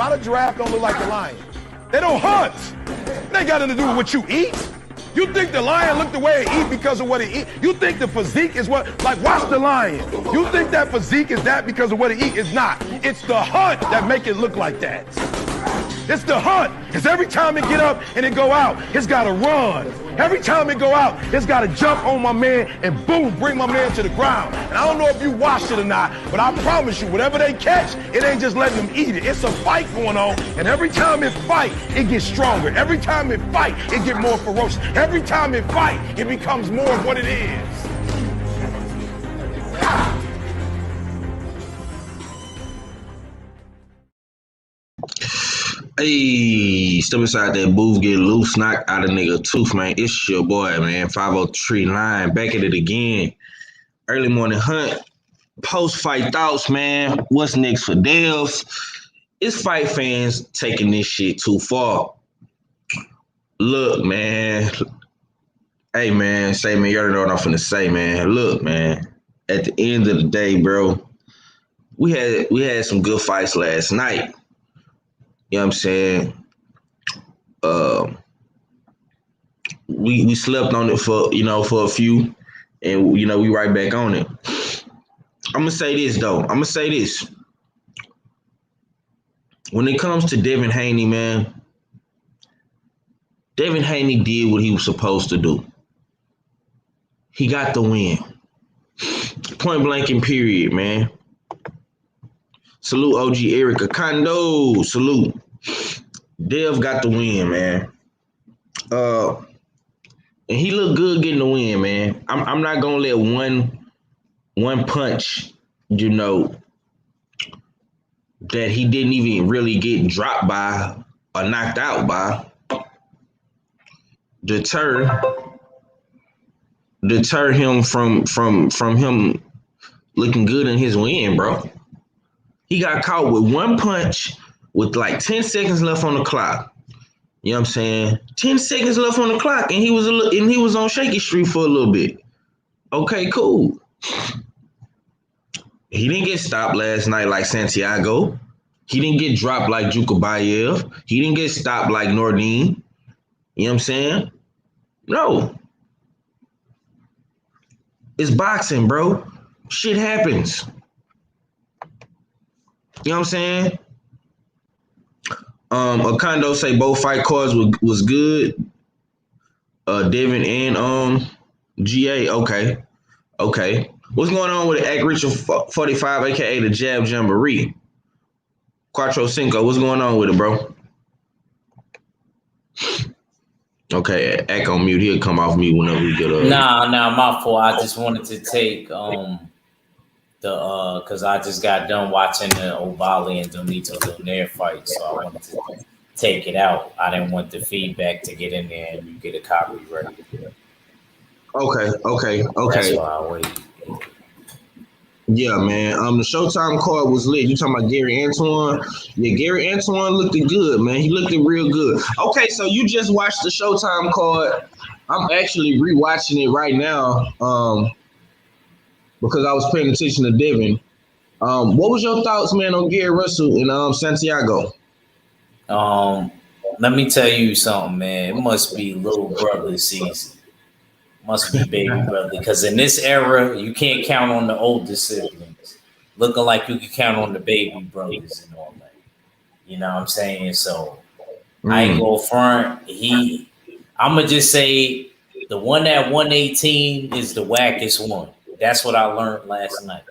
Why the giraffe don't look like the lion? They don't hunt. It ain't got nothing to do with what you eat. You think the lion look the way it eat because of what it eat? You think the physique is what, like watch the lion. You think that physique is that because of what it eat? It's not. It's the hunt that make it look like that. It's the hunt, because every time it get up and it go out, it's gotta run. Every time it go out, it's gotta jump on my man and boom, bring my man to the ground. And I don't know if you watched it or not, but I promise you, whatever they catch, it ain't just letting them eat it. It's a fight going on, and every time it fight, it gets stronger. Every time it fight, it get more ferocious. Every time it fight, it becomes more of what it is. Hey, step inside that booth, get loose, knock out a nigga tooth, man. It's your boy, man. 5039, back at it again. Early morning hunt, post-fight thoughts, man. What's next for Devs? It's fight fans taking this shit too far. Look, man. Hey, man, say, man, you already know what I'm finna say, man. Look, man, at the end of the day, bro, we had some good fights last night. You know what I'm saying? We slept on it for a few, and we right back on it. I'm gonna say this though. When it comes to Devin Haney, man, Devin Haney did what he was supposed to do. He got the win. Point blank and period, man. Salute OG Erica Kondo. Salute. Dev got the win, man. And he looked good getting the win, man. I'm not gonna let one punch, that he didn't even really get dropped by or knocked out by, deter him from him looking good in his win, bro. He got caught with one punch with like 10 seconds left on the clock. You know what I'm saying? 10 seconds left on the clock, and he was on shaky street for a little bit. Okay, cool. He didn't get stopped last night like Santiago. He didn't get dropped like Jukabayev. He didn't get stopped like Nordine. You know what I'm saying? No. It's boxing, bro. Shit happens. You know what I'm saying? Okondo say both fight cards was good. Devin and GA. Okay. What's going on with the Act Richard 45, aka the Jab Jamboree? Quattro Cinco. What's going on with it, bro? Okay, Act on mute. He'll come off mute whenever we get up. Nah, my fault. I just wanted to take because I just got done watching the Ovali and Donito Donaire fight, so I wanted to take it out. I didn't want the feedback to get in there and you get a copyright. Okay. That's why I waited. Yeah, man. The Showtime card was lit. You talking about Gary Antoine? Yeah, Gary Antoine looked good, man. He looked real good. Okay, so you just watched the Showtime card. I'm actually rewatching it right now. Because I was paying attention to Devin. What was your thoughts, man, on Gary Russell and Santiago? Let me tell you something, man. It must be little brother season. Must be baby brother. Because in this era, you can't count on the older siblings. Looking like you can count on the baby brothers and all that. You know what I'm saying? So I ain't go front. I'm going to just say the one at 118 is the wackest one. That's what I learned last night.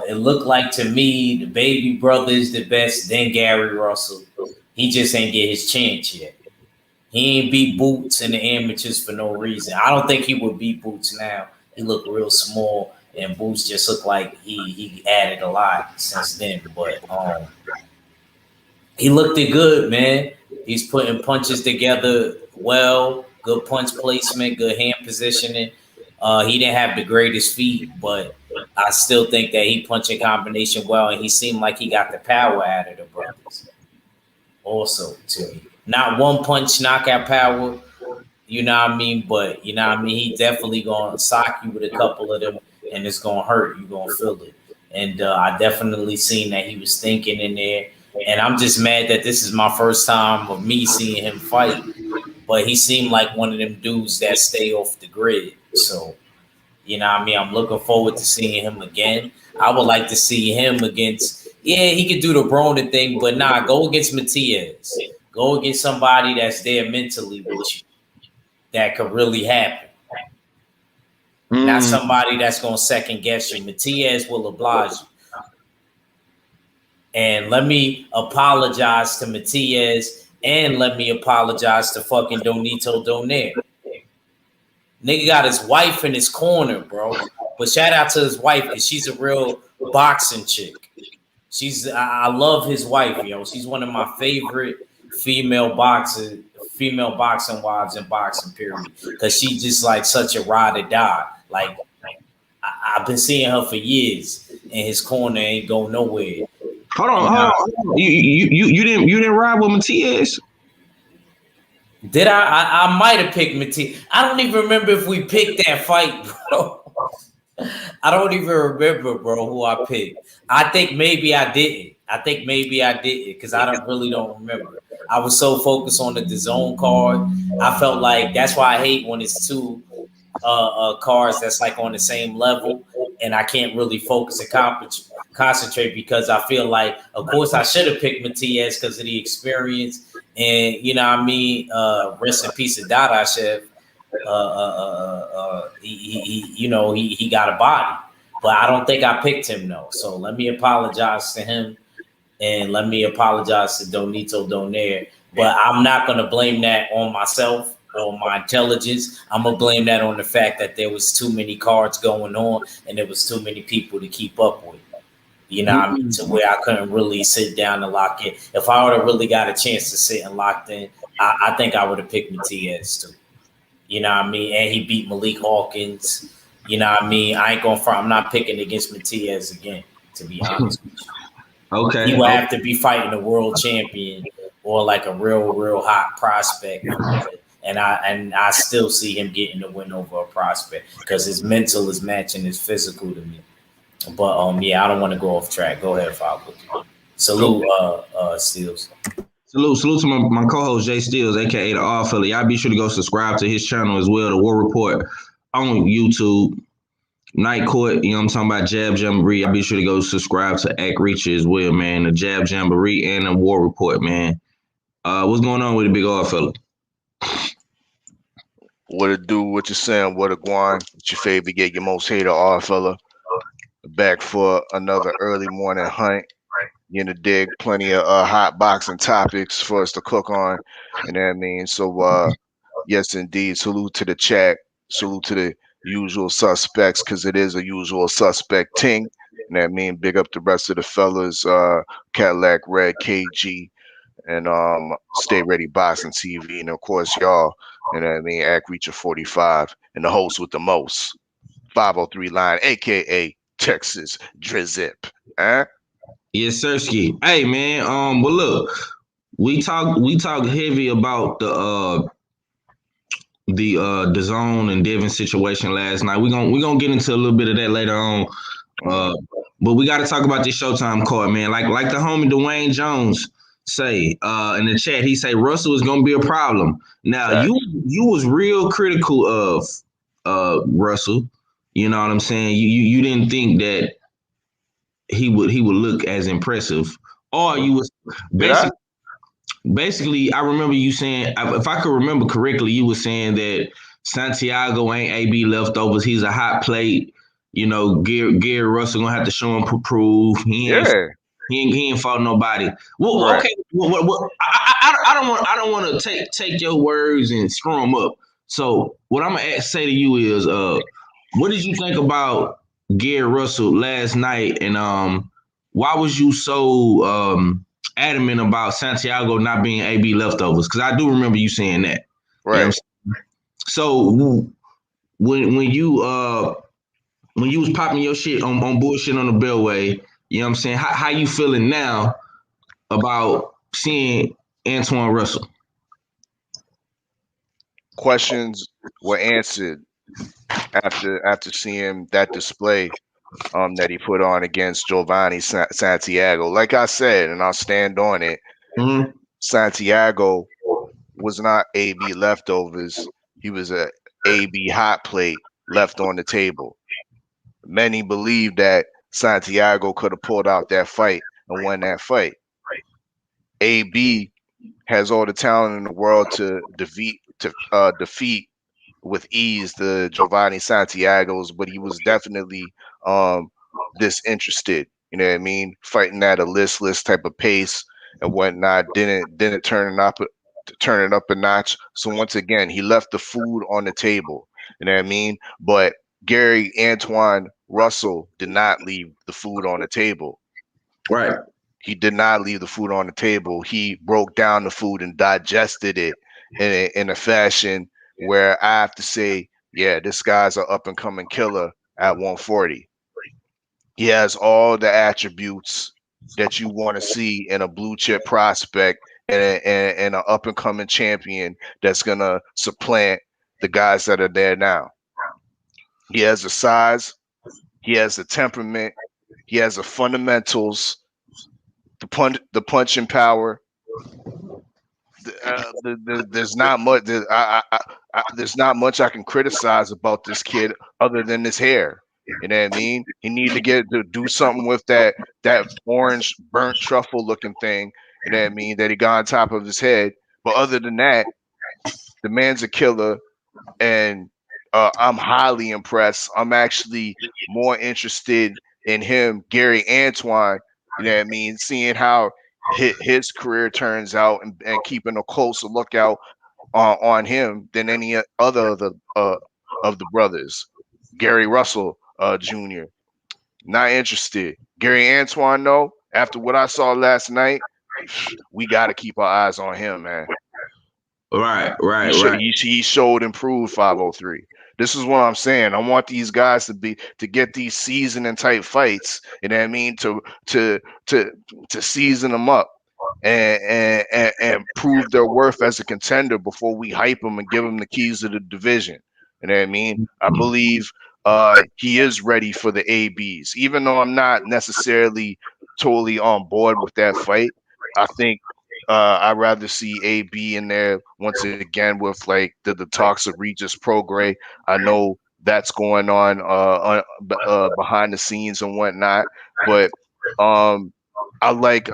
It looked like to me the baby brother is the best, then Gary Russell. He just ain't get his chance yet. He ain't beat Boots in the amateurs for no reason. I don't think he would beat Boots now. He looked real small, and Boots just looked like he added a lot since then. But he looked it good, man. He's putting punches together well, good punch placement, good hand positioning. He didn't have the greatest feet, but I still think that he punched in combination well, and he seemed like he got the power out of the brothers. Also, to me, not one punch knockout power, you know what I mean? But you know what I mean? He definitely gonna sock you with a couple of them, and it's gonna hurt. You're gonna feel it. and I definitely seen that he was thinking in there. And I'm just mad that this is my first time of me seeing him fight. But he seemed like one of them dudes that stay off the grid. So, you know what I mean? I'm looking forward to seeing him again. I would like to see him against, he could do the Broner thing, but nah, go against Matias. Go against somebody that's there mentally with you. That could really happen. Not somebody that's going to second guess you. Matias will oblige you. And let me apologize to Matias, and let me apologize to fucking Donito Donaire. Nigga got his wife in his corner, bro. But shout out to his wife, because she's a real boxing chick. I love his wife, yo. She's one of my favorite female boxing wives in boxing, period. Because she just like such a ride or die. Like, I've been seeing her for years, and his corner ain't going nowhere. Hold on. You didn't ride with Matias? Did I might have picked Matias. I don't even remember if we picked that fight, bro. I don't even remember, bro, who I picked. I think maybe I didn't. Because I don't remember. I was so focused on the DAZN card. I felt like that's why I hate when it's two cards that's like on the same level, and I can't really focus and concentrate, because I feel like, of course, I should have picked Matias because of the experience, and you know what I mean. Rest in peace to Dadashev. He got a body, but I don't think I picked him though. So let me apologize to him, and let me apologize to Donito Donaire. But I'm not gonna blame that on myself or my intelligence. I'm gonna blame that on the fact that there was too many cards going on, and there was too many people to keep up with. You know what I mean? To where I couldn't really sit down and lock in. If I would have really got a chance to sit and locked in, I think I would have picked Matias too. You know what I mean? And he beat Malik Hawkins. You know what I mean? I ain't going for. I'm not picking against Matias again, to be honest with you. Okay. He would have to be fighting a world champion or like a real hot prospect. And I still see him getting the win over a prospect, because his mental is matching his physical to me. But I don't want to go off track. Go ahead, Fabio. Salute, Steels. Salute to my co-host Jay Steels, aka the R Fella. Y'all be sure to go subscribe to his channel as well, the War Report on YouTube. Night Court, you know what I'm talking about, Jab Jamboree. Y'all be sure to go subscribe to Act Reacher as well, man. The Jab Jamboree and the War Report, man. What's going on with the big R Fella? What it do, what you saying, what a guan, it's your favorite, get your most hated R Fella. Back for another early morning hunt. You know, dig, plenty of hot boxing topics for us to cook on. You know what I mean? So, yes, indeed. Salute to the chat. Salute to the usual suspects, because it is a usual suspect ting. You know what I mean? Big up the rest of the fellas, Cadillac Red, KG, and Stay Ready Boxing TV. And, of course, y'all, you know what I mean? Act Reacher 45 and the host with the most, 503 line, a.k.a. Texas Drizip. Yes, Sirski. Hey, man. Well, look, we talk heavy about the DAZN and DEVIN situation last night. We're gonna get into a little bit of that later on. But we got to talk about this Showtime card, man. Like the homie Dwayne Jones say in the chat, he say Russell is gonna be a problem. Now, you was real critical of Russell. You know what I'm saying? You didn't think that he would look as impressive, or you was basically. I remember you saying, if I could remember correctly, you were saying that Santiago ain't AB leftovers. He's a hot plate. You know, Gary Russell gonna have to show him prove he ain't fought nobody. Well, right. Okay. Well, I don't want to take your words and screw them up. So what I'm gonna say to you is, what did you think about Gary Russell last night, and why was you so adamant about Santiago not being AB leftovers? Because I do remember you saying that. Right. You know, so when you was popping your shit on bullshit on the Beltway, you know what I'm saying? How you feeling now about seeing Antoine Russell? Questions were answered after seeing that display that he put on against Giovanni Santiago. Like I said, and I'll stand on it, Mm-hmm. Santiago was not AB leftovers. He was a AB hot plate left on the table. Many believe that Santiago could have pulled out that fight and won that fight. AB has all the talent in the world to defeat with ease the Giovanni Santiago's, but he was definitely um disinterested. You know what I mean? Fighting at a listless type of pace and whatnot. Didn't turn it up a notch. So once again, he left the food on the table. You know what I mean? But Gary Antoine Russell did not leave the food on the table. Right. He did not leave the food on the table. He broke down the food and digested it in a fashion where I have to say, yeah, this guy's an up and coming killer at 140. He has all the attributes that you want to see in a blue chip prospect and an up and coming champion that's gonna supplant the guys that are there now. He has the size, he has the temperament, he has the fundamentals, the punching power. There's not much. There's not much I can criticize about this kid other than his hair. You know what I mean? He need to do something with that orange burnt truffle looking thing. You know what I mean? That he got on top of his head. But other than that, the man's a killer, and I'm highly impressed. I'm actually more interested in him, Gary Antoine. You know what I mean? Seeing how his career turns out and keeping a closer lookout on him than any other of the brothers. Gary Russell Jr. Not interested. Gary Antoine, though, after what I saw last night, we got to keep our eyes on him, man. Right. He showed improved 503. This is what I'm saying. I want these guys to get these seasoning type fights. You know what I mean? To season them up and prove their worth as a contender before we hype them and give them the keys to the division. You know what I mean? I believe he is ready for the ABs, even though I'm not necessarily totally on board with that fight. I think I'd rather see AB in there once again with like the talks of Regis Prograis. I know that's going on behind the scenes and whatnot, but I like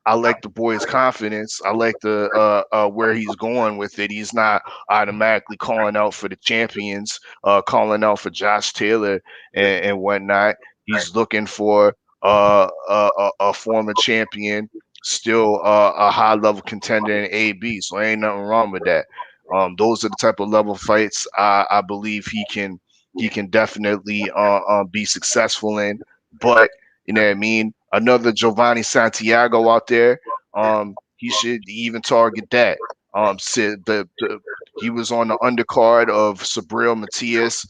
I like the boy's confidence. I like the where he's going with it. He's not automatically calling out for the champions, calling out for Josh Taylor and whatnot. He's looking for a former champion, still a high level contender in AB. So ain't nothing wrong with that. Those are the type of level fights I believe he can definitely be successful in. But you know what I mean? Another Giovanni Santiago out there. He should even target that. He was on the undercard of Sabril Matias,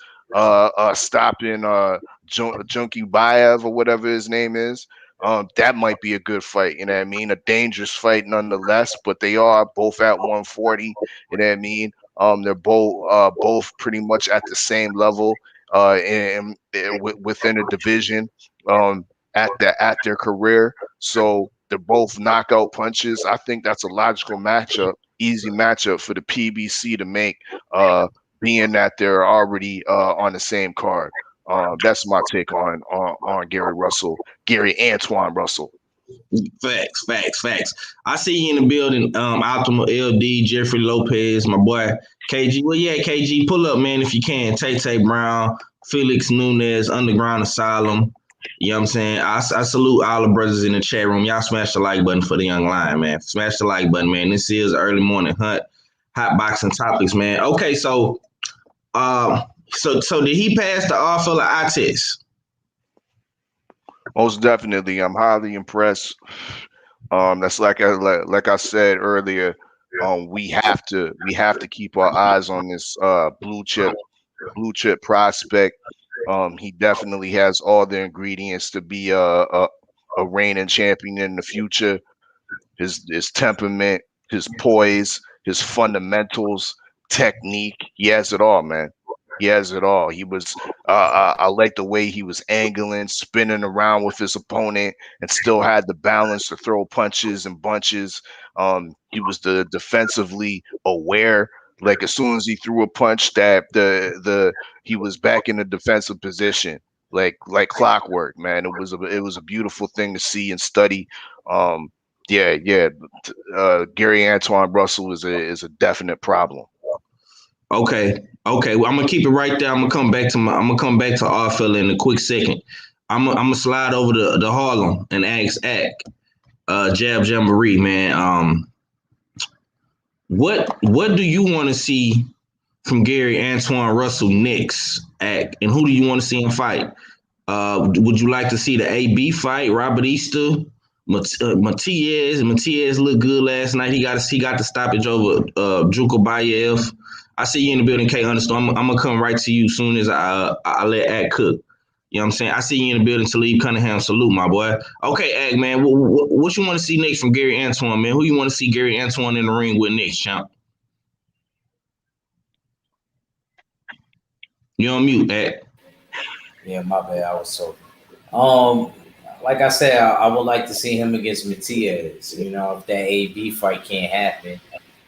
stopping Junkie Baev or whatever his name is. That might be a good fight, you know what I mean? A dangerous fight nonetheless, but they are both at 140, you know what I mean? They're both pretty much at the same level within a division at their career. So they're both knockout punches. I think that's a logical matchup, easy matchup for the PBC to make, being that they're already on the same card. That's my take on Gary Antoine Russell. Facts. I see you in the building. Optimal LD, Jeffrey Lopez, my boy KG. Well, yeah, KG, pull up, man, if you can. Tay Brown, Felix Nunez, Underground Asylum. You know what I'm saying? I salute all the brothers in the chat room. Y'all smash the like button for the young lion, man. Smash the like button, man. This is Early Morning Hunt, hot boxing topics, man. Okay, so did he pass the All-Fella eye test? Most definitely, I'm highly impressed. That's like I said earlier. We have to keep our eyes on this blue chip prospect. He definitely has all the ingredients to be a reigning champion in the future. His temperament, his poise, his fundamentals, technique. He has it all, man. He has it all. He was I like the way he was angling, spinning around with his opponent, and still had the balance to throw punches and bunches. He was the defensively aware. Like as soon as he threw a punch, that the he was back in the defensive position, like clockwork, man. It was a beautiful thing to see and study. Um, yeah, yeah. Gary Antoine Russell is a definite problem. Okay. Okay. Well, I'm gonna keep it right there. I'm gonna come back to our fella in a quick second. I'm gonna slide over to Harlem and ask Jab Jamboree, man. What do you want to see from Gary Antoine Russell next, and who do you want to see him fight? Would you like to see the AB fight, Robert Easter, Matias? Matias looked good last night. He got the stoppage over Jukobayev. I see you in the building, K. Understone. I'm gonna come right to you as soon as I let Ack cook. You know what I'm saying? I see you in the building, Talib Cunningham. Salute, my boy. Okay, Ack, man. What you want to see next from Gary Antoine, man? Who you want to see Gary Antoine in the ring with next, champ? You on mute, Ack. Yeah, my bad. I was so. Like I said, I would like to see him against Matias. You know, if that AB fight can't happen,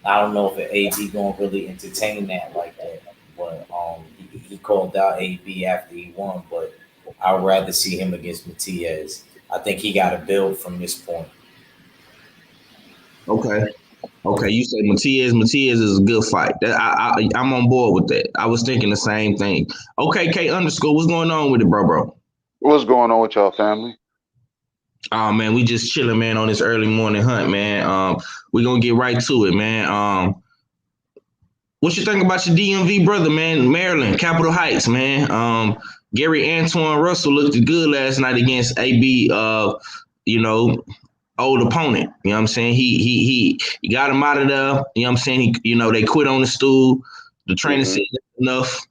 I don't know if AB gonna really entertain that like that. But he called out AB after he won, but I'd rather see him against Matias. I think he got to build from this point. Okay. Okay, you said Matias. Matias is a good fight. I'm on board with that. I was thinking the same thing. Okay, K underscore, what's going on with it, bro? What's going on with y'all, family? Oh man, we just chilling, man, on this early morning hunt, man. We're gonna get right to it, man. What you think about your DMV brother, man? Maryland, Capitol Heights, man. Gary Antoine Russell looked good last night against AB. Old opponent. You know what I'm saying? He got him out of there. You know what I'm saying? They quit on the stool. The trainer said enough.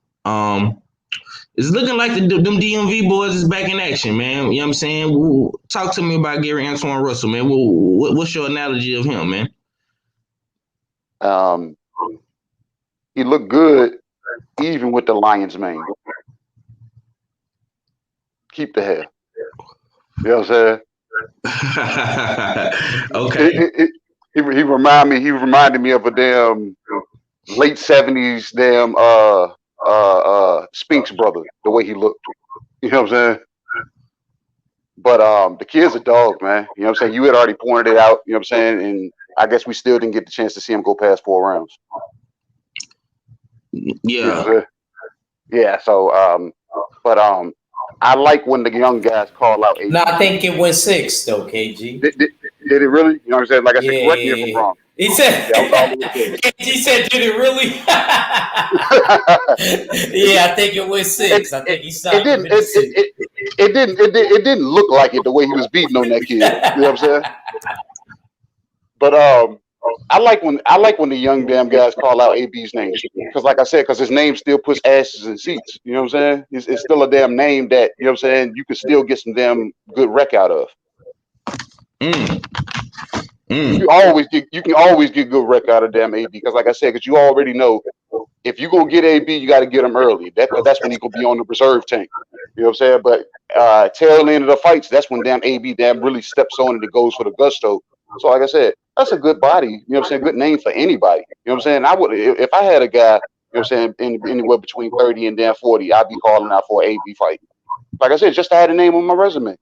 It's looking like them DMV boys is back in action, man. You know what I'm saying? Talk to me about Gary Antoine Russell, man. What's your analogy of him, man? He looked good even with the lion's mane. Keep the hair. You know what I'm saying? Okay. He reminded me of a damn late 70s damn Spinks brother, the way he looked. You know what I'm saying? But the kid's a dog, man. You know what I'm saying? You had already pointed it out, you know what I'm saying? And I guess we still didn't get the chance to see him go past 4 rounds. Yeah. You know what I'm saying? Yeah, so I like when the young guys call out. No, I think it went 6 though, KG. Did it really? You know what I'm saying? Like I said, correct me if I'm wrong. He said, KG said, did it really? Yeah, I think it went 6. I think he stopped. It didn't look like it the way he was beating on that kid. You know what I'm saying? But I like when the young damn guys call out AB's name, because like I said, because his name still puts asses in seats. You know what I'm saying? It's still a damn name that, you know what I'm saying, you can still get some damn good rec out of. You can always get good rec out of damn AB, because like I said, because you already know if you go get AB, you got to get him early. That's when he could be on the reserve tank. You know what I'm saying? But tail end of the fights, that's when damn AB really steps on and goes for the gusto. So like I said, that's a good body. You know what I'm saying? Good name for anybody. You know what I'm saying? I would, if I had a guy, you know what I'm saying, anywhere between 30 and damn 40, I'd be calling out for an AB fight. Like I said, just to add a name on my resume.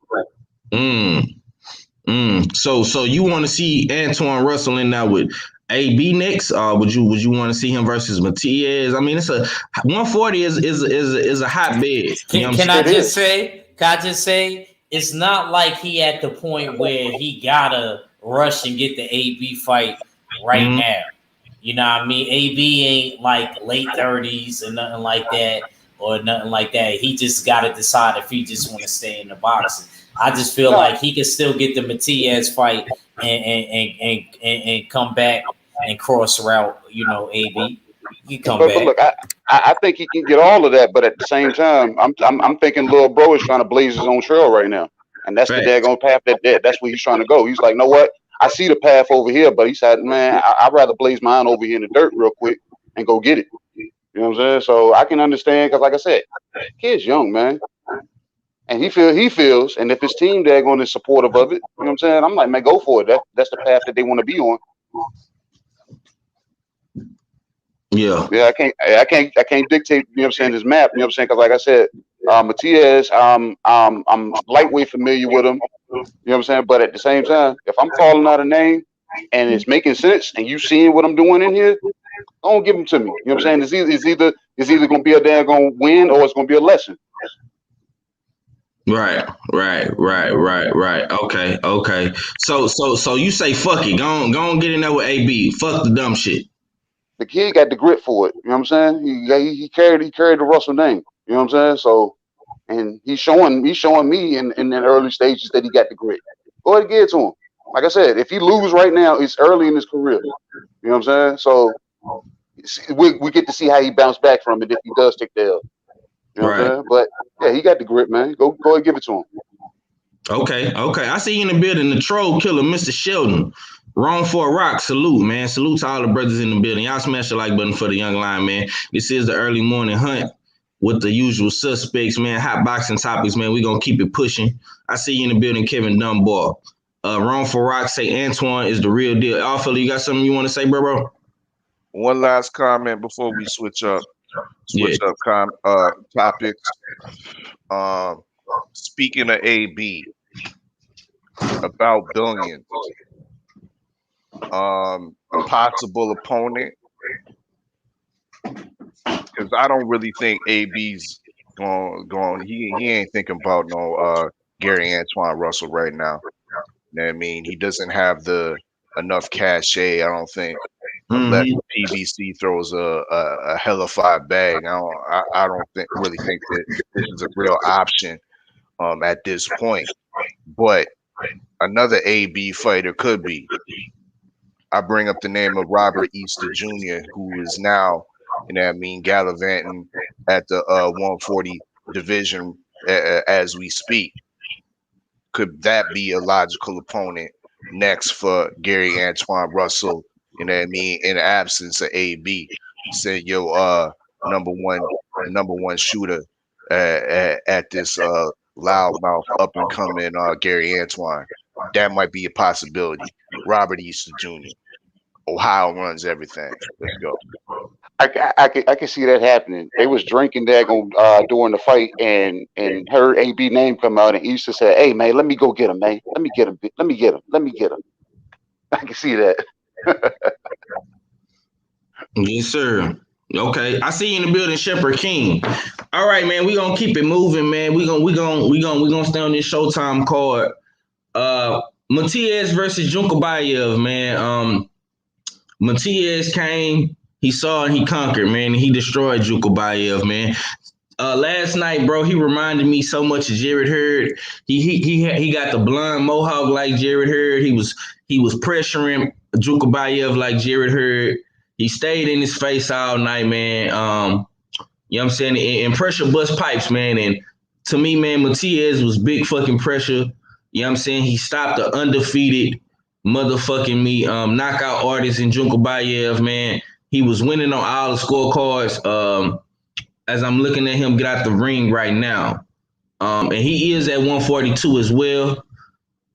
So you want to see Antoine Russell in there with AB next? Would you want to see him versus Matias? I mean, it's a 140 is a hot bed. Can I just say it's not like he at the point where he gotta rush and get the AB fight right now. You know what I mean? AB ain't like late 30s or nothing like that. He just got to decide if he just want to stay in the boxing. I just feel like he can still get the Matias fight and come back and cross route, AB. He come back. But look, I think he can get all of that, but at the same time, I'm thinking little bro is trying to blaze his own trail right now. And that's the daggone path that's where he's trying to go. He's like, know what? I see the path over here, but he said, man, I'd rather blaze mine over here in the dirt real quick and go get it. You know what I'm saying? So I can understand because, like I said, kid's young, man, and he feels, and if his team they're going to supportive of it, you know what I'm saying? I'm like, man, go for it. That's the path that they want to be on. Yeah. Yeah, I can't dictate. You know what I'm saying? His map. You know what I'm saying? Because like I said, Matias, I'm lightweight familiar with him. You know what I'm saying? But at the same time, if I'm calling out a name and it's making sense, and you seeing what I'm doing in here, don't give them to me. You know what I'm saying? It's either going to be a daggone win or it's going to be a lesson. Right. Okay. So you say fuck it. Go on, get in there with AB. Fuck the dumb shit. The kid got the grit for it. You know what I'm saying? He carried the Russell name. You know what I'm saying? So, and he's showing me in the early stages that he got the grit. Go ahead and give it to him. Like I said, if he loses right now, it's early in his career. You know what I'm saying? So we get to see how he bounced back from it if he does take the L. You know what I'm saying? But yeah, he got the grit, man. Go ahead and give it to him. Okay. I see you in the building. The troll killer, Mr. Sheldon. Wrong for a rock. Salute, man. Salute to all the brothers in the building. Y'all smash the like button for the young lion, man. This is the early morning hunt with the usual suspects, man. Hot boxing topics, man. We're going to keep it pushing. I see you in the building, Kevin Dunbar. Wrong for rock say Antoine is the real deal. Alpha, you got something you want to say, bro? One last comment before we switch up topics. Speaking of AB, about billions, a possible opponent, because I don't really think AB's going. He ain't thinking about no Gary Antoine Russell right now. You know what I mean? He doesn't have the enough cachet, I don't think. Unless PBC throws a hellified bag, I don't really think that this is a real option at this point. But another AB fighter could be. I bring up the name of Robert Easter Jr., who is now, you know what I mean, gallivanting at the 140 division as we speak. Could that be a logical opponent next for Gary Antoine Russell? You know what I mean? In the absence of AB, say number one shooter at this loudmouth up and coming Gary Antoine. That might be a possibility. Robert Easter Jr. Ohio runs everything. Let's go. I can see that happening. They was drinking during the fight and heard AB name come out and Easter said, "Hey man, let me go get him, man. Let me get him. I can see that. Yes, sir. Okay, I see you in the building, Shepherd King. All right, man, we gonna keep it moving, man. We gonna stay on this Showtime card. Matias versus Junkabayev, man. Matias came, he saw and he conquered, man. And he destroyed Junkabayev, man. Last night, bro, he reminded me so much of Jared Hurd. He got the blonde mohawk like Jared Hurd. He was pressuring Junkabayev like Jared Hurd. He stayed in his face all night, man. You know what I'm saying? And pressure bust pipes, man. And to me, man, Matias was big fucking pressure. You know what I'm saying? He stopped the undefeated motherfucking knockout artist in Junkabayev, man. He was winning on all the scorecards. As I'm looking at him get out the ring right now. And he is at 142 as well.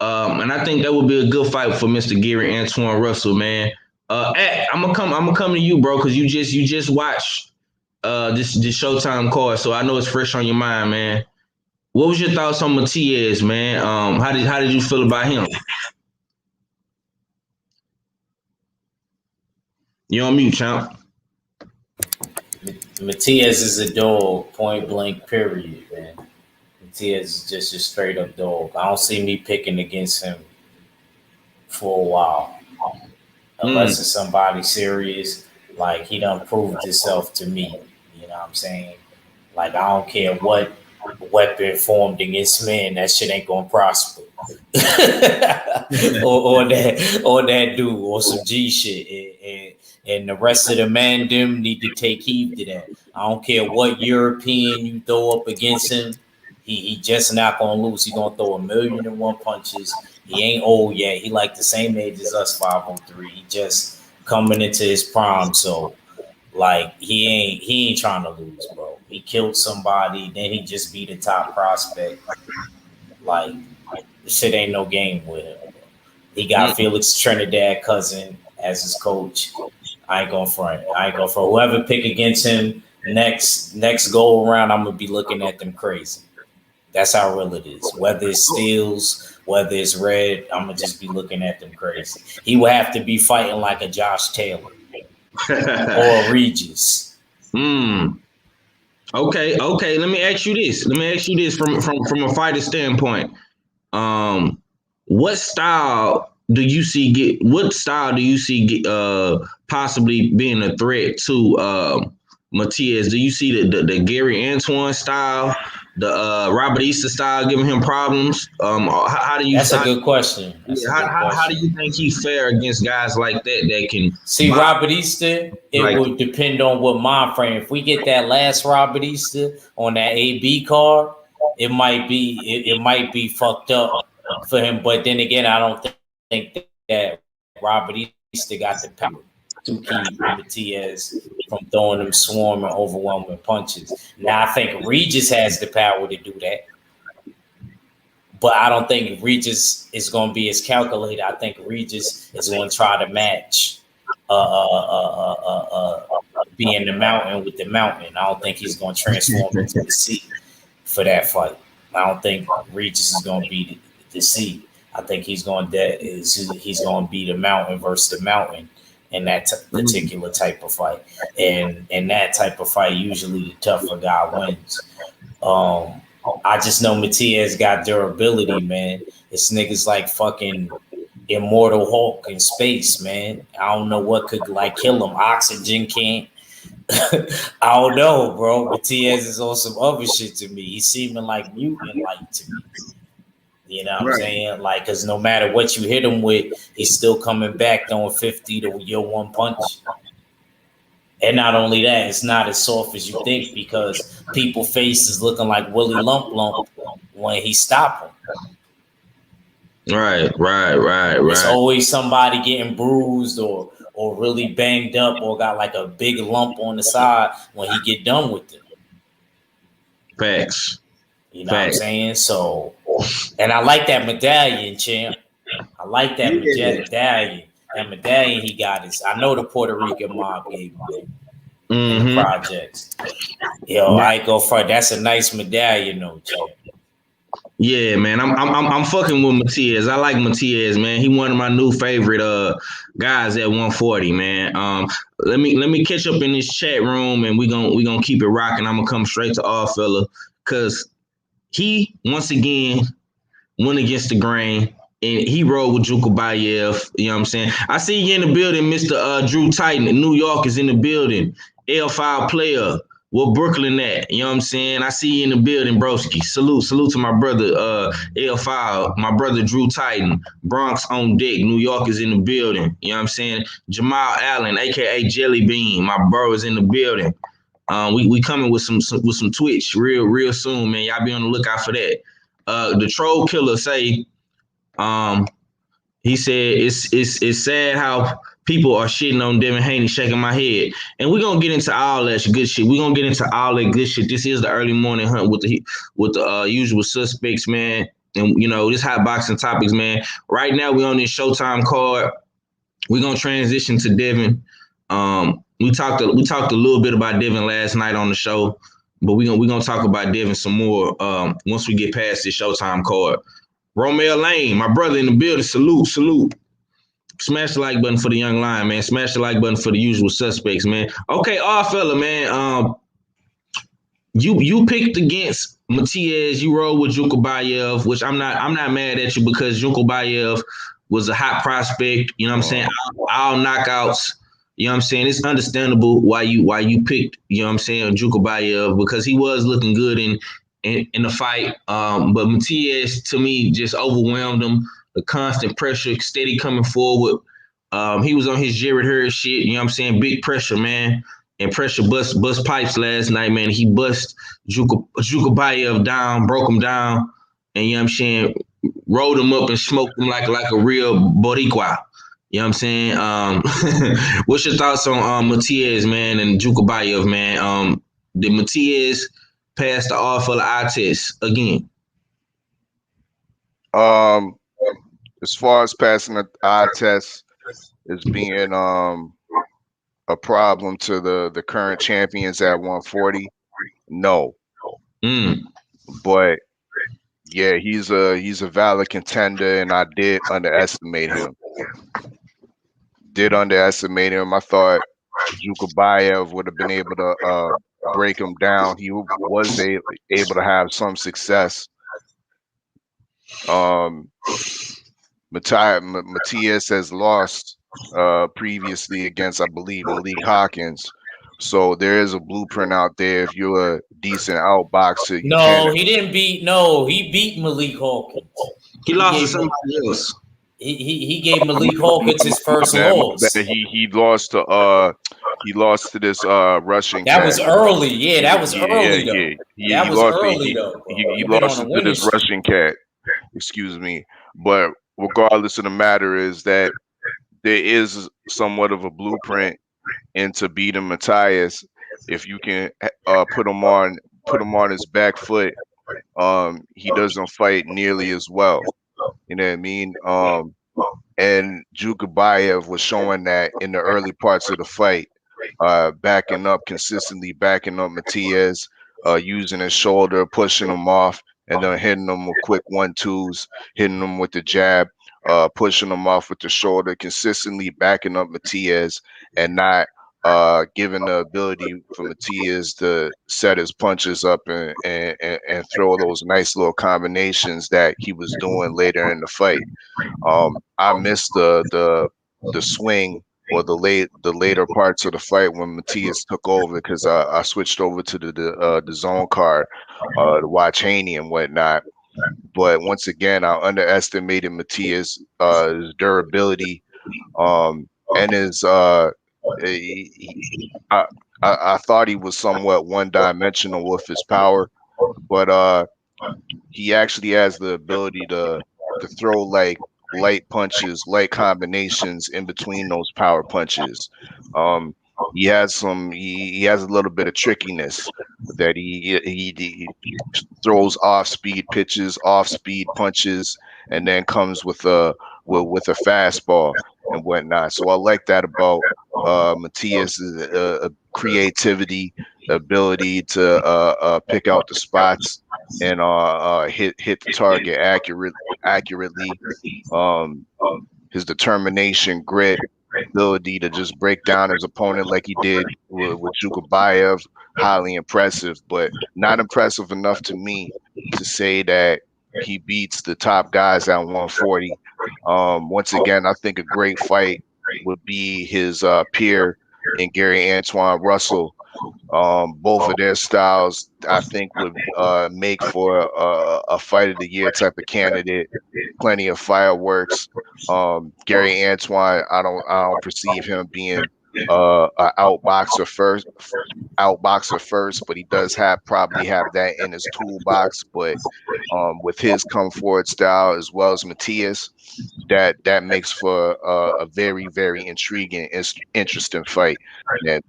And I think that would be a good fight for Mr. Gary Antoine Russell, man. I'm gonna come to you, bro, because you just watched this Showtime card, so I know it's fresh on your mind, man. What was your thoughts on Matias, man? How did you feel about him? You on mute, champ. Matias is a dog, point blank, period, man. Matias is just a straight up dog. I don't see me picking against him for a while. Unless it's somebody serious, like he done proved himself to me. You know what I'm saying? Like, I don't care what weapon formed against men, that shit ain't gonna prosper. or that dude, or some G shit. And the rest of the man them need to take heed to that. I don't care what European you throw up against him, he just not gonna lose. He gonna throw 1,000,001 punches. He ain't old yet. He like the same age as us, 503. He just coming into his prime. So Like he ain't trying to lose, bro. He killed somebody, then he just beat a top prospect. Like shit ain't no game with him. He got Felix Trinidad cousin as his coach. I ain't gonna front. Whoever pick against him next go around, I'm gonna be looking at them crazy. That's how real it is. Whether it's steals, whether it's red, I'm gonna just be looking at them crazy. He would have to be fighting like a Josh Taylor or a Regis. Okay. Let me ask you this. From a fighter standpoint. What style do you see possibly being a threat to Matias? Do you see the Gary Antoine style, the Robert Easter style giving him problems? How do you? That's a good question. How do you think he fare against guys like that can see Robert Easter? It would depend on what mind frame. If we get that last Robert Easter on that AB card, it might be fucked up for him. But then again, I don't think that Robert Easter got the power to keep Matias from throwing them swarming, overwhelming punches. Now, I think Regis has the power to do that. But I don't think Regis is going to be as calculated. I think Regis is going to try to match being the mountain with the mountain. I don't think he's going to transform into the sea for that fight. I don't think Regis is going to be the sea. I think he's going to be the mountain versus the mountain in that particular type of fight. And in that type of fight, usually the tougher guy wins. I just know Matias got durability, man. It's niggas like fucking Immortal Hulk in space, man. I don't know what could like kill him. Oxygen can't. I don't know, bro. Matias is on some other shit to me. He's seeming like mutant-like to me. You know what I'm saying? Like, because no matter what you hit him with, he's still coming back throwing 50 to your one punch. And not only that, it's not as soft as you think because people's faces looking like Willie Lump when he stopped him. Right. It's always somebody getting bruised or really banged up or got like a big lump on the side when he get done with it. Facts. You know what I'm saying? So, and I like that medallion, champ. I like that medallion. That medallion he got is, I know the Puerto Rican mob gave him in the projects. Yo, I ain't go front. That's a nice medallion, though, champ. Yeah, man, I'm fucking with Matias. I like Matias, man. He one of my new favorite guys at 140, man. Let me catch up in this chat room, and we gonna keep it rocking. I'm gonna come straight to all fella, cause he once again went against the grain, and he rode with Jukabayev. You know what I'm saying? I see you in the building, Mr. Drew Titan. New York is in the building. L5 player. Where Brooklyn at? You know what I'm saying? I see you in the building, broski. Salute to my brother, L5, my brother Drew Titan. Bronx on deck. New York is in the building. You know what I'm saying? Jamal Allen, aka Jelly Bean, my bro is in the building. We coming with some Twitch real soon, man. Y'all be on the lookout for that. The troll killer say, he said it's sad how people are shitting on Devin Haney, shaking my head. And we're gonna get into all that good shit. We're gonna get into all that good shit. This is the early morning hunt with the usual suspects, man. And you know, this hot boxing topics, man. Right now we on this Showtime card. We're gonna transition to Devin. We talked a little bit about Devin last night on the show, but we're gonna talk about Devin some more once we get past this Showtime card. Romeo Lane, my brother in the building, salute. Smash the like button for the young lion, man. Smash the like button for the usual suspects, man. Okay, fella, man. You picked against Matias. You rolled with Jukabayev, which I'm not mad at you because Jukabayev was a hot prospect. You know what I'm saying? All knockouts. You know what I'm saying? It's understandable why you picked, you know what I'm saying, Jukabayev, because he was looking good in the fight. But Matias, to me, just overwhelmed him. The constant pressure, steady coming forward. He was on his Jared Hurd shit, you know what I'm saying? Big pressure, man. And pressure bust pipes last night, man. He bust Jukabayev down, broke him down, and you know what I'm saying, rolled him up and smoked him like a real Boricua. You know what I'm saying? What's your thoughts on Matias, man, and Jukabayev, man? Did Matias pass the offer of eye test again? As far as passing the eye test as being a problem to the current champions at 140, no. But yeah, he's a valid contender, and I did underestimate him. I thought Jukabayev would have been able to break him down. He was able to have some success. Matias has lost previously against, I believe, Malik Hawkins. So there is a blueprint out there. If you're a decent outboxer, you can. he didn't beat. No, he beat Malik Hawkins. He lost to somebody else. He gave Malik Hawkins his first loss. He lost to this Russian That cat. was early. Yeah, that was early though. That was early though. He lost to this Russian cat. Excuse me. But regardless of the matter is that there is somewhat of a blueprint into beating Matias. If you can put him on his back foot, he doesn't fight nearly as well. You know what I mean? And Jukabayev was showing that in the early parts of the fight, consistently backing up Matias, using his shoulder, pushing him off, and then hitting him with quick 1-2s, hitting him with the jab, pushing him off with the shoulder, consistently backing up Matias, and not given the ability for Matias to set his punches up and throw those nice little combinations that he was doing later in the fight. I missed the swing or the later parts of the fight when Matias took over, because I switched over to the zone card to watch Haney and whatnot. But once again, I underestimated Matias' his durability, and his I thought he was somewhat one-dimensional with his power, but he actually has the ability to throw like light punches, light combinations in between those power punches. He has a little bit of trickiness that he throws off-speed pitches, off-speed punches, and then comes with a fastball and whatnot. So I like that about Matias' creativity, ability to pick out the spots and hit the target accurately. His determination, grit, ability to just break down his opponent like he did with Jukabayev, highly impressive, but not impressive enough to me to say that he beats the top guys at 140. Once again, I think a great fight would be his peer in Gary Antoine Russell. Both of their styles, I think, would make for a fight of the year type of candidate. Plenty of fireworks. Gary Antoine, I don't perceive him being an outboxer first, but he does probably have that in his toolbox. But with his come forward style as well as Matias, that makes for a very, very intriguing, interesting fight. And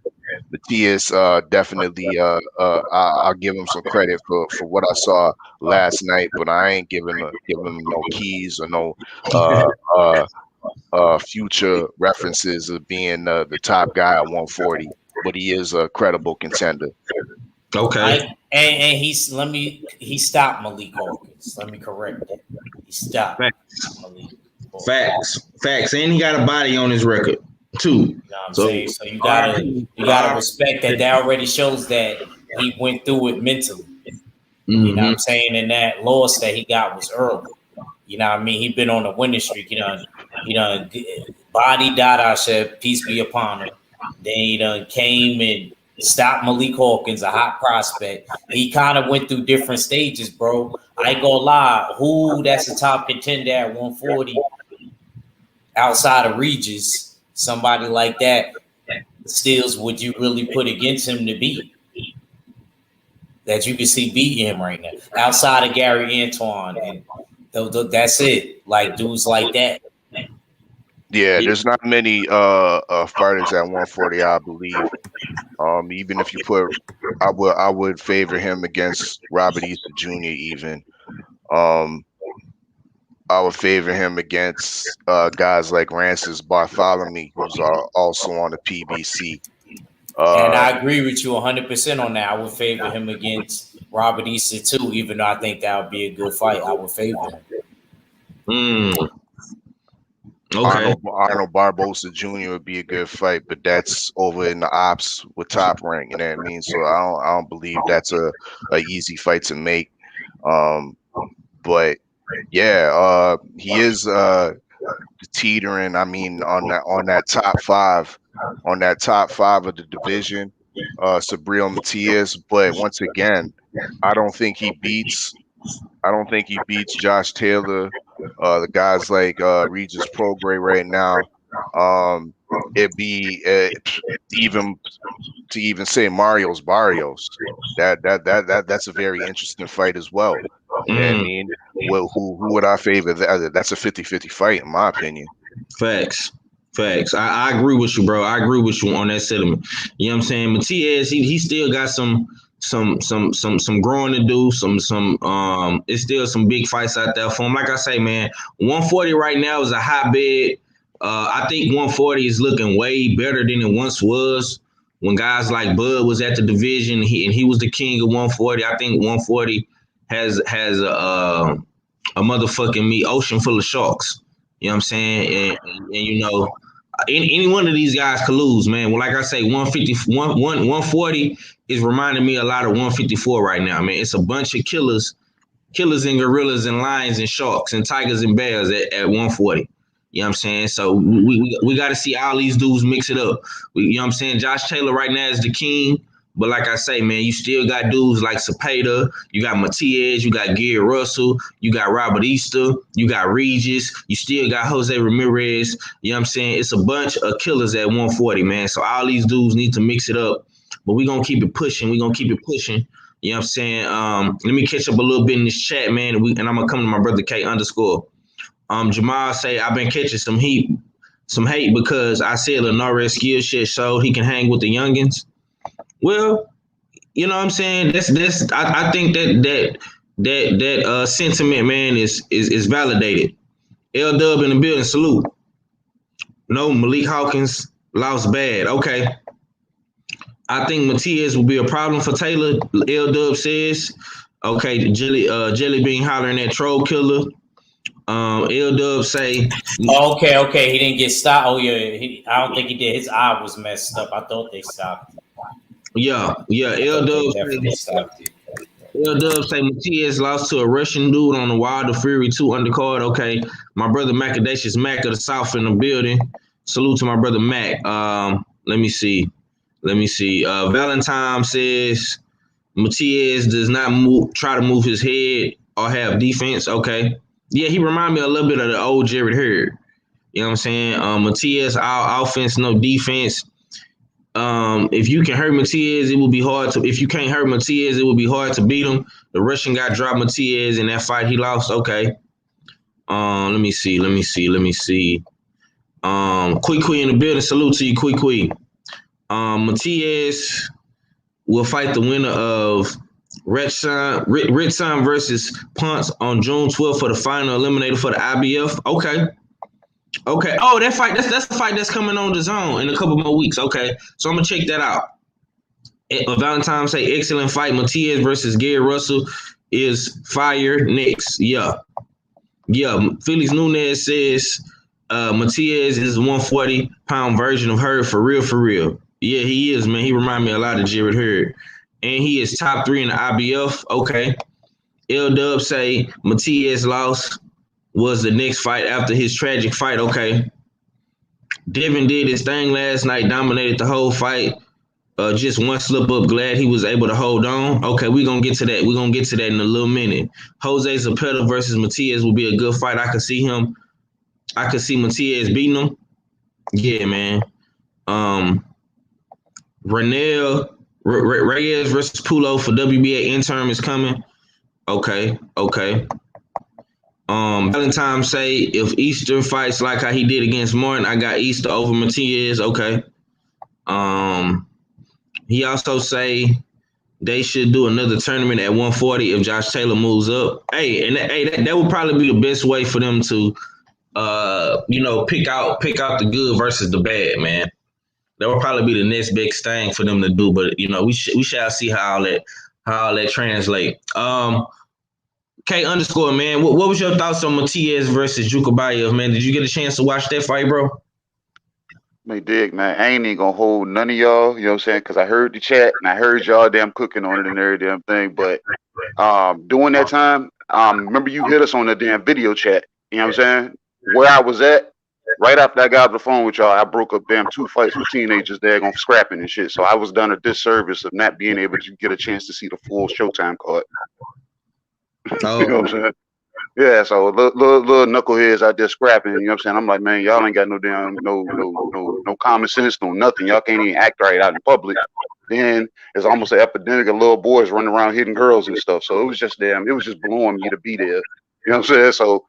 Matias definitely, I'll give him some credit for what I saw last night, but I ain't giving him no keys or no future references of being the top guy at 140. But he is a credible contender. Okay. And he stopped Malik Hawkins. Let me correct that. He stopped Malik Hawkins. Facts. And he got a body on his record too. You know what I'm saying? So you gotta respect that. That already shows that he went through it mentally. Mm-hmm. You know what I'm saying? And that loss that he got was early. You know what I mean? He been on a winning streak. He done body Dada said, peace be upon him. Then he done came and stopped Malik Hawkins, a hot prospect. He kind of went through different stages, bro. I ain't gonna lie. That's a top contender at 140 outside of Regis? Somebody like that, Stills, would you really put against him to beat? That you can see beating him right now, outside of Gary Antoine, and that's it. Like dudes like that. Yeah, there's not many fighters at 140, I believe. Even if you put, I would favor him against Robert Easter Jr. Even. Um, I would favor him against guys like Rancis Bartholomew, who's also on the PBC. And Uh, I agree with you 100% on that. I would favor him against Robert Easter too, even though I think that would be a good fight. I would favor him. Okay. Arnold Barbosa Jr. would be a good fight, but that's over in the ops with Top Rank. You know what I mean? So I don't believe that's a easy fight to make. But yeah, he is teetering. I mean, on that top five of the division, Sabriel Matias. But once again, I don't think he beats. I don't think he beats Josh Taylor, the guys like Regis Prograis right now. It'd be even to even say Mario's Barrios. That's a very interesting fight as well. You know what I mean? Well, who would I favor? That's a 50-50 fight, in my opinion. Facts. I agree with you, bro. I agree with you on that sentiment. You know what I'm saying? Matias, he still got some growing to do. It's still some big fights out there for him. Like I say, man, 140 right now is a hotbed. I think 140 is looking way better than it once was. When guys like Bud was at the division, he was the king of 140. I think 140 has a motherfucking ocean full of sharks. You know what I'm saying? And you know, any one of these guys could lose, man. Well, like I say, 140 is reminding me a lot of 154 right now, man. It's a bunch of killers and gorillas and lions and sharks and tigers and bears at 140. You know what I'm saying? So we got to see all these dudes mix it up. You know what I'm saying? Josh Taylor right now is the king. But like I say, man, you still got dudes like Cepeda, you got Matias, you got Gary Russell, you got Robert Easter, you got Regis, you still got Jose Ramirez. You know what I'm saying? It's a bunch of killers at 140, man. So all these dudes need to mix it up. But we're going to keep it pushing. You know what I'm saying? Let me catch up a little bit in this chat, man. And I'm going to come to my brother K _. Jamal say, I've been catching some hate because I said Linares skill shit showed he can hang with the youngins. Well, you know what I'm saying? I think that sentiment, man, is validated. L Dub in the building, salute. No, Malik Hawkins lost bad. Okay. I think Matias will be a problem for Taylor. L Dub says. Okay, Jelly Bean hollering at Troll Killer. L Dub say. Okay. He didn't get stopped. Oh yeah, I don't think he did. His eye was messed up. I thought they stopped. Yeah. L Dub say Matias lost to a Russian dude on the Wilder Fury 2 undercard. Okay, my brother Macadacious Mac of the South in the building. Salute to my brother Mac. Let me see. Valentine says Matias does not try to move his head or have defense. Okay, yeah, he remind me a little bit of the old Jared Hurd. You know what I'm saying? Matias, all offense, no defense. If you can hurt Matias, it will be hard to. If you can't hurt Matias, it will be hard to beat him. The Russian guy dropped Matias in that fight he lost. Okay. Let me see. Kui in the building. Salute to you, Kui. Matias will fight the winner of Ritson versus Punts on June 12th for the final eliminator for the IBF. Okay. Oh, that fight. That's the fight that's coming on the zone in a couple more weeks. Okay. So I'm gonna check that out. Valentine say excellent fight. Matias versus Gary Russell is fire next. Yeah. Felix Nunez says Matias is a 140-pound version of Hurd for real. Yeah, he is, man. He reminds me a lot of Jared Hurd. And he is top 3 in the IBF. Okay. L Dub say Matias lost was the next fight after his tragic fight. Okay. Devin did his thing last night, dominated the whole fight. Just one slip up. Glad he was able to hold on. Okay, we're going to get to that. We're going to get to that in a little minute. Jose Cepeda versus Matias will be a good fight. I could see Matias beating him. Yeah, man. Reyes versus Pulo for WBA interim is coming. Okay. Valentine say if Easter fights like how he did against Martin, I got Easter over Matias. Okay. He also say they should do another tournament at 140 if Josh Taylor moves up. Hey, and that would probably be the best way for them to pick out the good versus the bad, man. That would probably be the next big thing for them to do. But we shall see how all that translate. K_, man, what was your thoughts on Matias versus Jukabayev, man? Did you get a chance to watch that fight, bro? Man, dig, man. I ain't even gonna hold none of y'all, you know what I'm saying? Because I heard the chat and I heard y'all damn cooking on it and every damn thing. But during that time, remember you hit us on the damn video chat, you know what I'm saying? Where I was at, right after I got off the phone with y'all, I broke up damn 2 fights with teenagers there going scrapping and shit. So I was done a disservice of not being able to get a chance to see the full Showtime card. Oh. You know what I'm saying? Yeah, so little knuckleheads out there scrapping, you know what I'm saying? I'm like, man, y'all ain't got no damn no common sense, no nothing. Y'all can't even act right out in public. Then it's almost an epidemic of little boys running around hitting girls and stuff. So it was just blowing me to be there. You know what I'm saying? So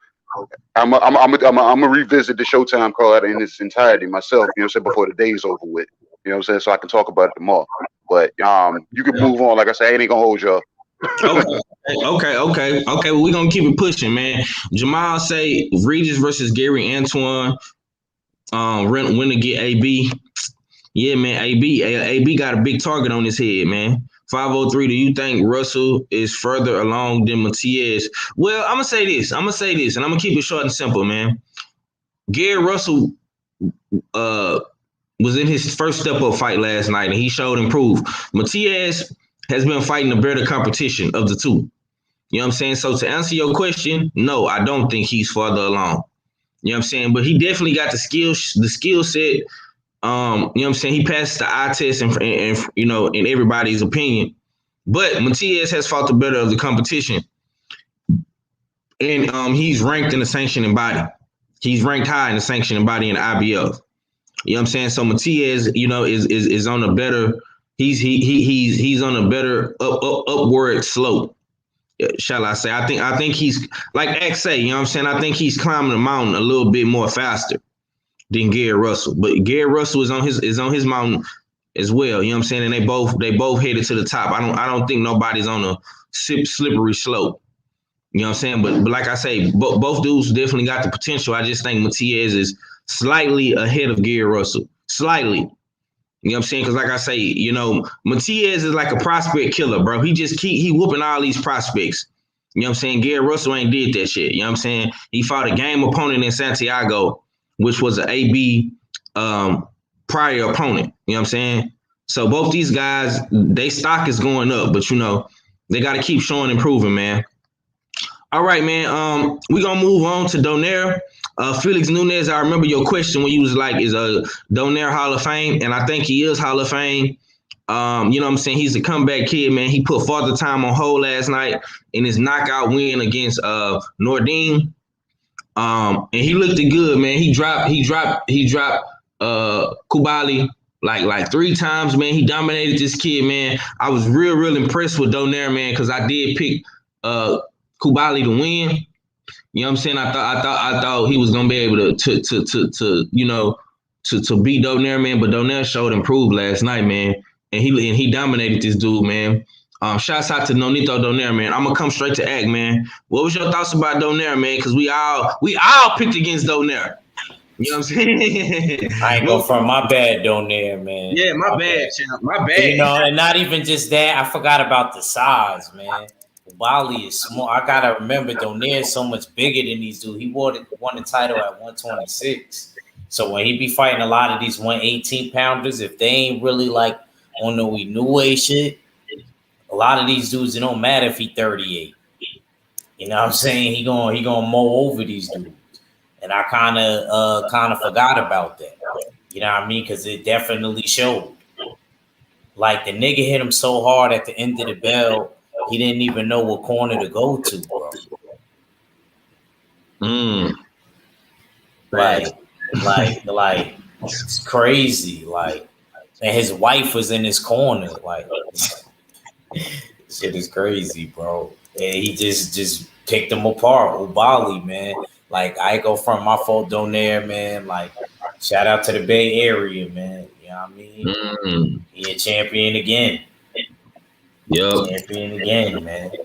I'm gonna revisit the Showtime card in its entirety myself, you know what I'm saying, before the day's over with. You know what I'm saying? So I can talk about it tomorrow. But you can move on. Like I said, I ain't gonna hold y'all. Okay. Well, we're gonna keep it pushing, man. Jamal say Regis versus Gary Antoine. Win to get AB. Yeah, man. AB got a big target on his head, man. 503. Do you think Russell is further along than Matias? Well, I'm gonna say this, and I'm gonna keep it short and simple, man. Gary Russell was in his first step-up fight last night, and he showed improved. Matias has been fighting a better competition of the two. You know what I'm saying? So to answer your question, no, I don't think he's further along. You know what I'm saying? But he definitely got the skill set. You know what I'm saying? He passed the eye test and in everybody's opinion. But Matias has fought the better of the competition. And he's ranked in the sanctioning body. He's ranked high in the sanctioning body in the IBF. You know what I'm saying? So Matias, is on a better he's on a better upward slope. Shall I say? I think he's like X say, you know what I'm saying? I think he's climbing the mountain a little bit more faster than Gary Russell. But Gary Russell is on his mountain as well. You know what I'm saying? And they both headed to the top. I don't think nobody's on a slippery slope. You know what I'm saying? But like I say, both dudes definitely got the potential. I just think Matias is slightly ahead of Gary Russell. Slightly. You know what I'm saying? Because like I say, Matias is like a prospect killer, bro. He whooping all these prospects. You know what I'm saying? Gary Russell ain't did that shit. You know what I'm saying? He fought a game opponent in Santiago, which was an AB prior opponent. You know what I'm saying? So both these guys, they stock is going up, but they got to keep showing improving, man. All right, man. We're going to move on to Donaire. Felix Nunes, I remember your question when you was like, is Donaire Hall of Fame? And I think he is Hall of Fame. You know what I'm saying? He's a comeback kid, man. He put Father Time on hold last night in his knockout win against Nordine. And he looked good, man. He dropped Kubali like 3 times, man. He dominated this kid, man. I was real impressed with Donaire, man, because I did pick Kubali to win. You know what I'm saying? I thought he was gonna be able to beat Donaire, man. But Donaire showed improved last night, man, and he dominated this dude, man. Shouts out to Nonito Donaire, man. I'm gonna come straight to act, man. What was your thoughts about Donaire, man? Because we all picked against Donaire. You know what I'm saying? I ain't go from my bad Donaire, man. Yeah, my bad, champ. My bad. And not even just that. I forgot about the size, man. Bali is small. I gotta remember Donaire is so much bigger than these dudes. He won the title at 126. So when he be fighting a lot of these 118 pounders, if they ain't really like on the Inoue shit, a lot of these dudes, it don't matter if he 38. You know what I'm saying? He gonna mow over these dudes. And I kind of forgot about that. You know what I mean? Because it definitely showed. Like the nigga hit him so hard at the end of the bell, he didn't even know what corner to go to, bro. Like it's crazy. Like, and his wife was in his corner. Like, shit is crazy, bro. And he just picked them apart. Ubali, man. Like, I ain't go from my fault Donaire, man. Like, shout out to the Bay Area, man. You know what I mean? He a champion again. Yep. Champion again, man. You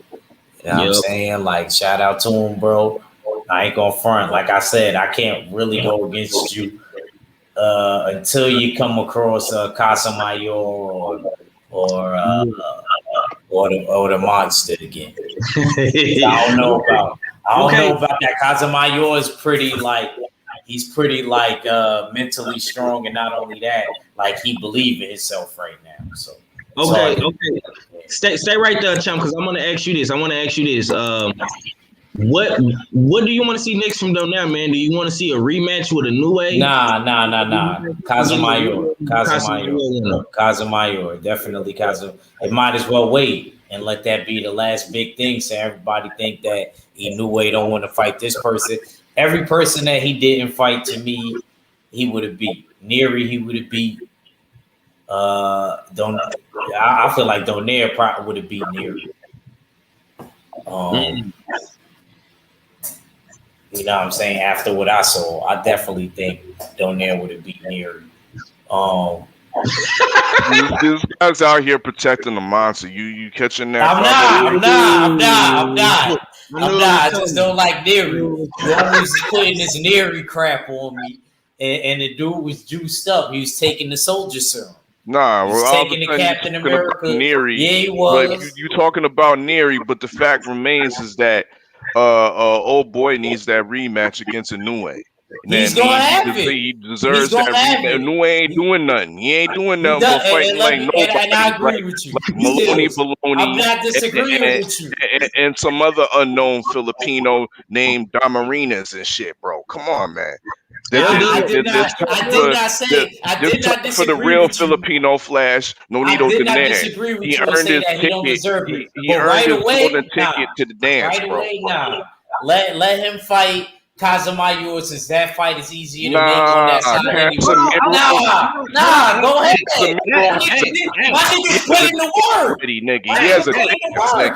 know what I'm saying? Like, shout out to him, bro. I ain't gonna front. Like I said, I can't really go against you until you come across Casamayor or the monster again. I don't know about that. Casamayor is pretty like mentally strong, and not only that, like he believes in himself right now. So okay. Stay right there, champ, because I'm gonna ask you this. What do you want to see next from Donaire, man? Do you want to see a rematch with a new way? Nah. Casamayor. Definitely Casamayor. It might as well wait and let that be the last big thing, so everybody think that Inoue don't want to fight this person. Every person that he didn't fight, to me, he would have beat. Neri, he would have beat. I feel like Donaire probably would have beat Neri. You know what I'm saying? After what I saw, I definitely think Donaire would have beat Neri. This guy's out here protecting the monster. You catching that? I'm not. I just don't like Neri. You always putting this Neri crap on me. And the dude was juiced up. He was taking the soldier serum. Nah, He's taking the Captain America. Neri, yeah, he was. But you talking about Neri, but the fact remains is that old boy needs that rematch against Inoue. He's gonna have it. He deserves that rematch. Inoue ain't doing nothing. He ain't doing nothing but fighting like nobody. And I agree with you. Like Maloney, Baloney, I'm not disagreeing with you. And some other unknown Filipino named Damarinas and shit, bro. Come on, man. I did not disagree for the real Filipino Flash, Nonito Donaire. He earned his ticket. He earned his golden ticket to the dance, bro. Let him fight Casamayor, since that fight is easier to make on that side anyway. Go ahead. My nigga put in the work. He has a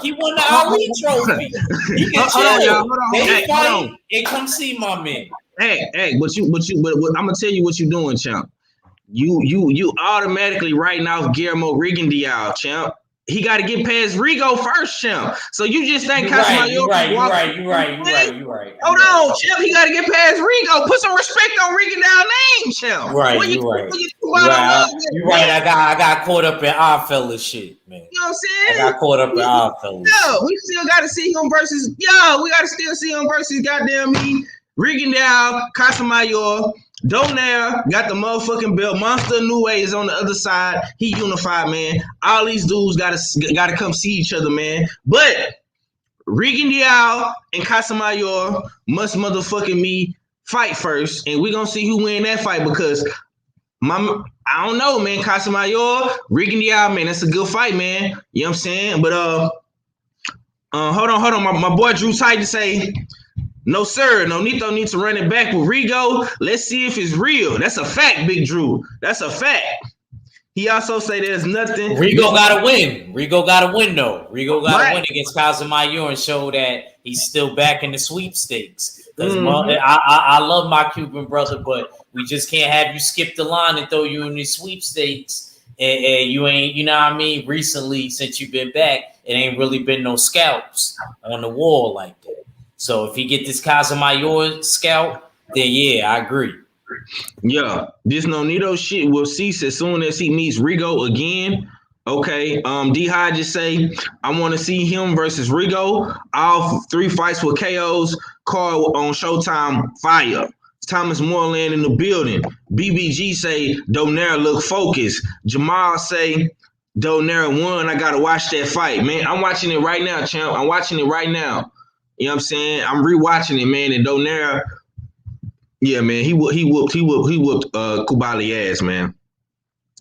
he won the Ali trophy. He can chill. They fight and come see my man. Hey, but I'm gonna tell you what you're doing, champ. You automatically writing off Guillermo Rigondeaux, champ. He got to get past Rigo first, champ. So you just think Casamayor? You're right. Hold on, champ. He got to get past Rigo. Put some respect on Rigondeaux' name, champ. You're right. I got caught up in Oddfellas shit, man. You know what I'm saying? I got caught up in Oddfellas. We still got to see him versus. We got to still see him versus goddamn me. Rigondeaux, Casamayor, Donaire got the motherfucking belt. Monster Inoue is on the other side. He unified, man. All these dudes gotta come see each other, man. But Rigondeaux and Casamayor must motherfucking me fight first, and we're gonna see who win that fight because I don't know, man. Casamayor, Rigondeaux, man, that's a good fight, man. You know what I'm saying? But hold on. My boy Drew Titan say. No, sir. Nonito needs to run it back with Rigo. Let's see if it's real. That's a fact, Big Drew. That's a fact. He also say there's nothing. Rigo got to win. Rigo got to win, though. Rigo got to win against Casamayor and show that he's still back in the sweepstakes. Because I love my Cuban brother, but we just can't have you skip the line and throw you in the sweepstakes. And you ain't, you know what I mean? Recently, since you've been back, it ain't really been no scalps on the wall like that. So if he get this Casamayor scalp, then yeah, I agree. Yeah, this Nonito shit will cease as soon as he meets Rigo again. Okay, D-High just say, I want to see him versus Rigo. All 3 fights with KOs. Call on Showtime fire. Thomas Moreland in the building. BBG say, Donaire look focused. Jamal say, Donaire won. I got to watch that fight, man. I'm watching it right now, champ. I'm watching it right now. You know what I'm saying? I'm rewatching it, man. And Donaire, yeah, man, he whooped Kubali ass, man.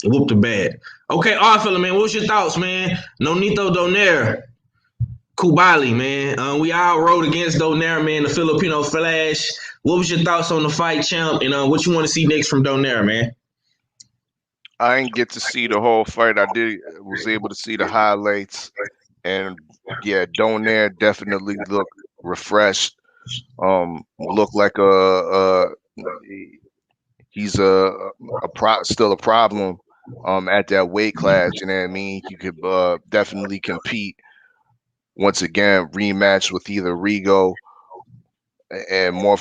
He whooped the bad. Okay, Arthur, man, what's your thoughts, man? Nonito Donaire, Kubali, man. We all rode against Donaire, man, the Filipino Flash. What was your thoughts on the fight, champ? And what you want to see next from Donaire, man? I didn't get to see the whole fight. Was able to see the highlights. And yeah, Donaire definitely looked refreshed. Look like he's still a problem at that weight class. You know what I mean? You could definitely compete once again, rematch with either Rigo and more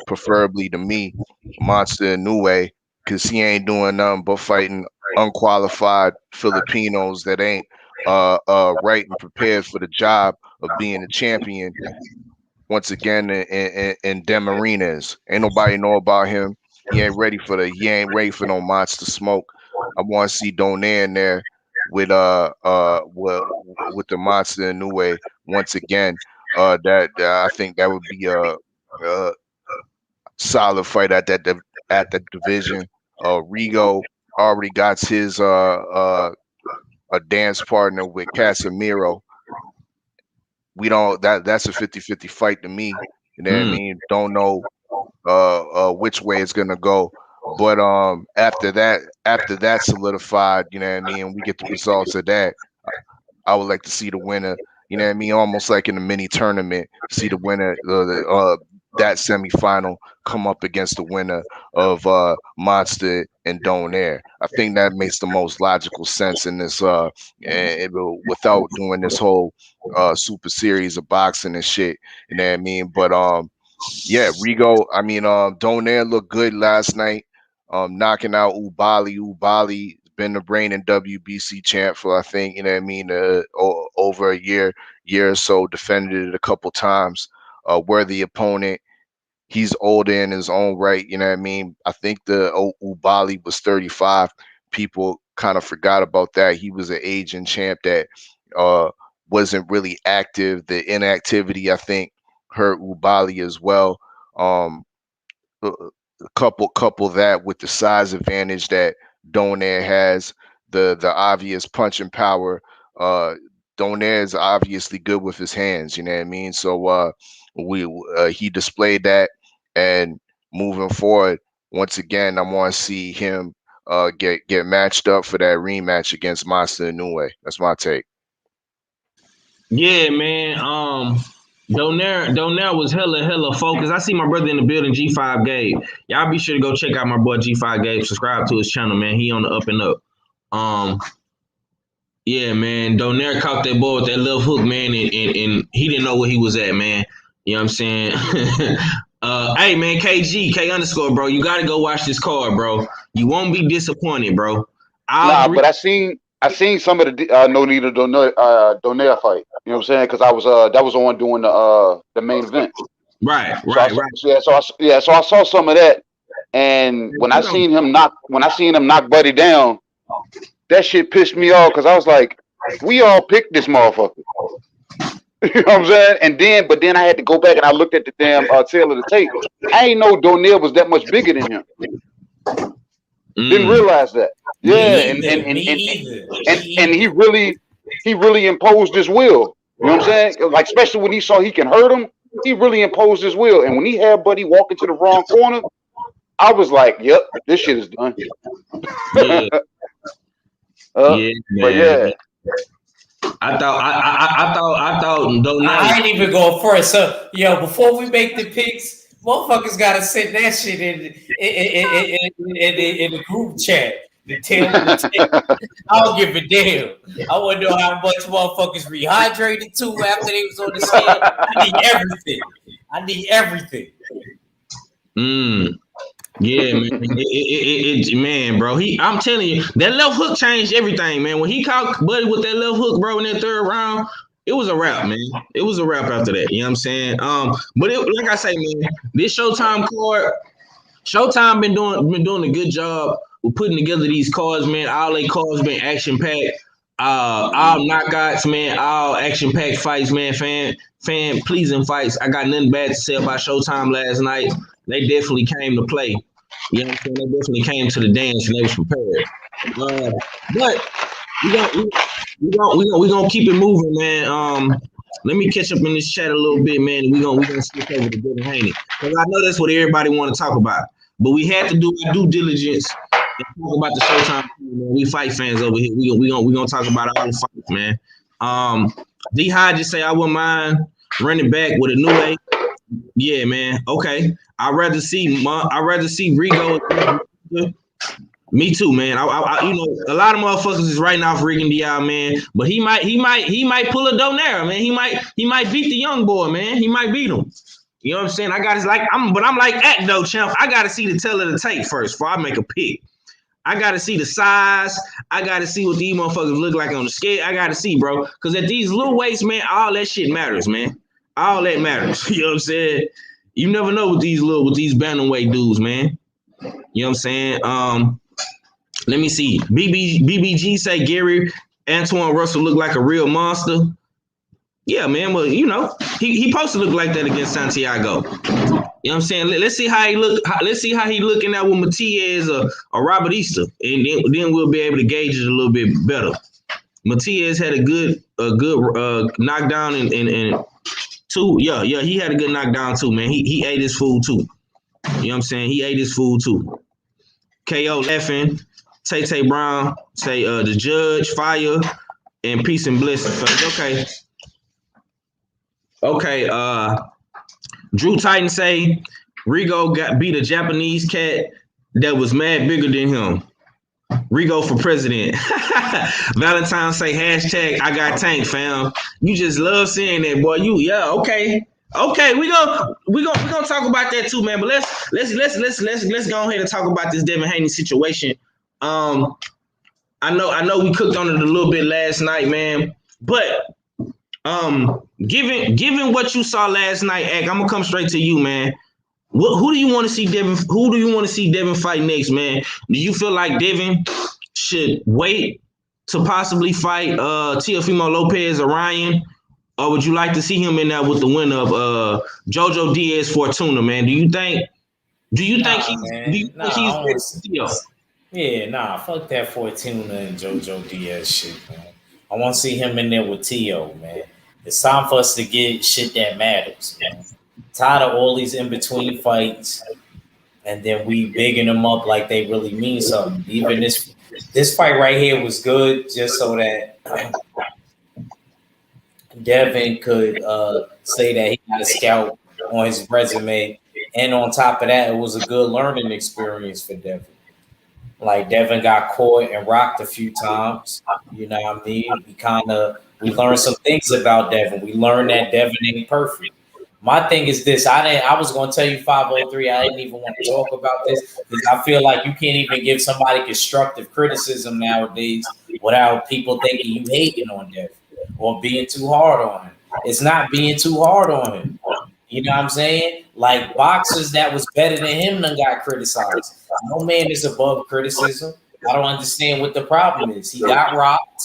preferably to me, Monster Inoue, because he ain't doing nothing but fighting unqualified Filipinos that ain't right and prepared for the job of being a champion. Once again, in them arenas, ain't nobody know about him. He ain't ready for no monster smoke. I want to see Donaire in there with the Monster Inoue once again. That I think that would be a solid fight at that division. Rigo already got his a dance partner with Casemiro. We don't that's a 50-50 fight to me. You know what I mean? Don't know which way it's gonna go. But after that solidified, you know what I mean, and we get the results of that, I would like to see the winner, you know what I mean, almost like in a mini tournament, see the winner that semifinal come up against the winner of Monster and Donaire. I think that makes the most logical sense in this without doing this whole super series of boxing and shit. You know what I mean? But yeah, Rigo, I mean Donaire looked good last night, knocking out Ubali. Ubali been the reigning WBC champ for I think, you know what I mean, over a year or so, defended it a couple times. Worthy opponent. He's older in his own right, you know what I mean? I think the Ubali was 35. People kind of forgot about that. He was an aging champ that wasn't really active. The inactivity, I think, hurt Ubali as well. Couple that with the size advantage that Donaire has, the obvious punching power. Donaire is obviously good with his hands, you know what I mean? So he displayed that, and moving forward, once again, I want to see him get matched up for that rematch against Monster Inoue. That's my take. Yeah, man. Donaire was hella focused. I see my brother in the building, G5 Gabe. Y'all be sure to go check out my boy G5 Gabe. Subscribe to his channel, man. He on the up and up. Yeah, man. Donaire caught that boy with that little hook, man, and he didn't know where he was at, man. You know what I'm saying? Hey, man, K_, bro. You gotta go watch this card, bro. You won't be disappointed, bro. But I seen some of the Nonita Donaire fight. You know what I'm saying? Because I was that was on doing the main event. Right. So I saw some of that, and when I seen him knock Buddy down, that shit pissed me off because I was like, we all picked this motherfucker. You know what I'm saying? But then I had to go back and I looked at the damn tail of the tape. I ain't know Donaire was that much bigger than him. Didn't realize that. Yeah, and he really imposed his will. You know what I'm saying? Like, especially when he saw he can hurt him, he really imposed his will. And when he had Buddy walk into the wrong corner, I was like, "Yep, this shit is done." Yeah. Yeah, but yeah. I thought Donaire. I ain't even going first. So, before we make the picks, motherfuckers gotta send that shit in the group chat. I don't give a damn. I want to know how much motherfuckers rehydrated too after they was on the scale. I need everything. Yeah, man. Man, bro. I'm telling you, that left hook changed everything, man. When he caught Buddy with that left hook, bro, in that third round, it was a wrap, man. It was a wrap after that. You know what I'm saying? But like I say, man, this Showtime card, Showtime been doing a good job with putting together these cards, man. All they cards been action packed. All knockouts, man. All action packed fights, man. Fan pleasing fights. I got nothing bad to say about Showtime last night. They definitely came to play. You know what I'm saying? They definitely came to the dance and they was prepared. But we gonna keep it moving, man. Let me catch up in this chat a little bit, man. We gonna switch over to Devin Haney, because I know that's what everybody want to talk about. But we had to do our due diligence and talk about the Showtime. Man. We fight fans over here. We gonna talk about all the fights, man. D High just say I wouldn't mind running back with a new age. Yeah, man. Okay. I'd rather see Rigo. Me too, man. I you know, a lot of motherfuckers is writing off Riggin Dial, man. But he might pull a Donaire, man. He might beat the young boy, man. He might beat him. You know what I'm saying? I'm like Act though, champ. I gotta see the tail of the tape first before I make a pick. I gotta see the size. I gotta see what these motherfuckers look like on the scale. I gotta see, bro. Cause at these little weights, man, all that shit matters, man. All that matters. You know what I'm saying? You never know with these bantamweight dudes, man. You know what I'm saying? Let me see. BBG say Gary Antoine Russell look like a real monster. Yeah, man. Well, you know, he supposed to look like that against Santiago. You know what I'm saying? Let's see how he look. Let's see how he looking at with Matias or Robert Easter, and then we'll be able to gauge it a little bit better. Matias had a good knockdown and two. Yeah, he had a good knockdown too, man. He ate his food too. You know what I'm saying? He ate his food too. KO laughing. Tay Brown say the judge, fire, and peace and blessings. Okay. Drew Titan say Rigo beat a Japanese cat that was mad bigger than him. Rigo for president. Valentine say hashtag I got tanked, fam. You just love seeing that, boy. Okay. We gonna talk about that too, man. But let's go ahead and talk about this Devin Haney situation. I know we cooked on it a little bit last night, man. But given what you saw last night, Ak, I'm gonna come straight to you, man. Who do you want to see Devin? Who do you want to see Devin fight next, man? Do you feel like Devin should wait to possibly fight Teofimo Lopez or Ryan, or would you like to see him in there with the win of Jojo Diaz Fortuna, man? Do you think he's ready to deal? Yeah, nah, fuck that Fortuna and Jojo Diaz shit, man. I want to see him in there with Tio, man. It's time for us to get shit that matters, man. Tired of all these in-between fights, and then we bigging them up like they really mean something. Even this fight right here was good just so that Devin could say that he got a scout on his resume. And on top of that, it was a good learning experience for Devin. Like, Devin got caught and rocked a few times. You know what I mean? We learned some things about Devin. We learned that Devin ain't perfect. My thing is this. I was going to tell you 503. I didn't even want to talk about this because I feel like you can't even give somebody constructive criticism nowadays without people thinking you hating on Devin or being too hard on him. It's not being too hard on him. You know what I'm saying? Like, boxers that was better than him done got criticized. No man is above criticism. I don't understand what the problem is. He got rocked.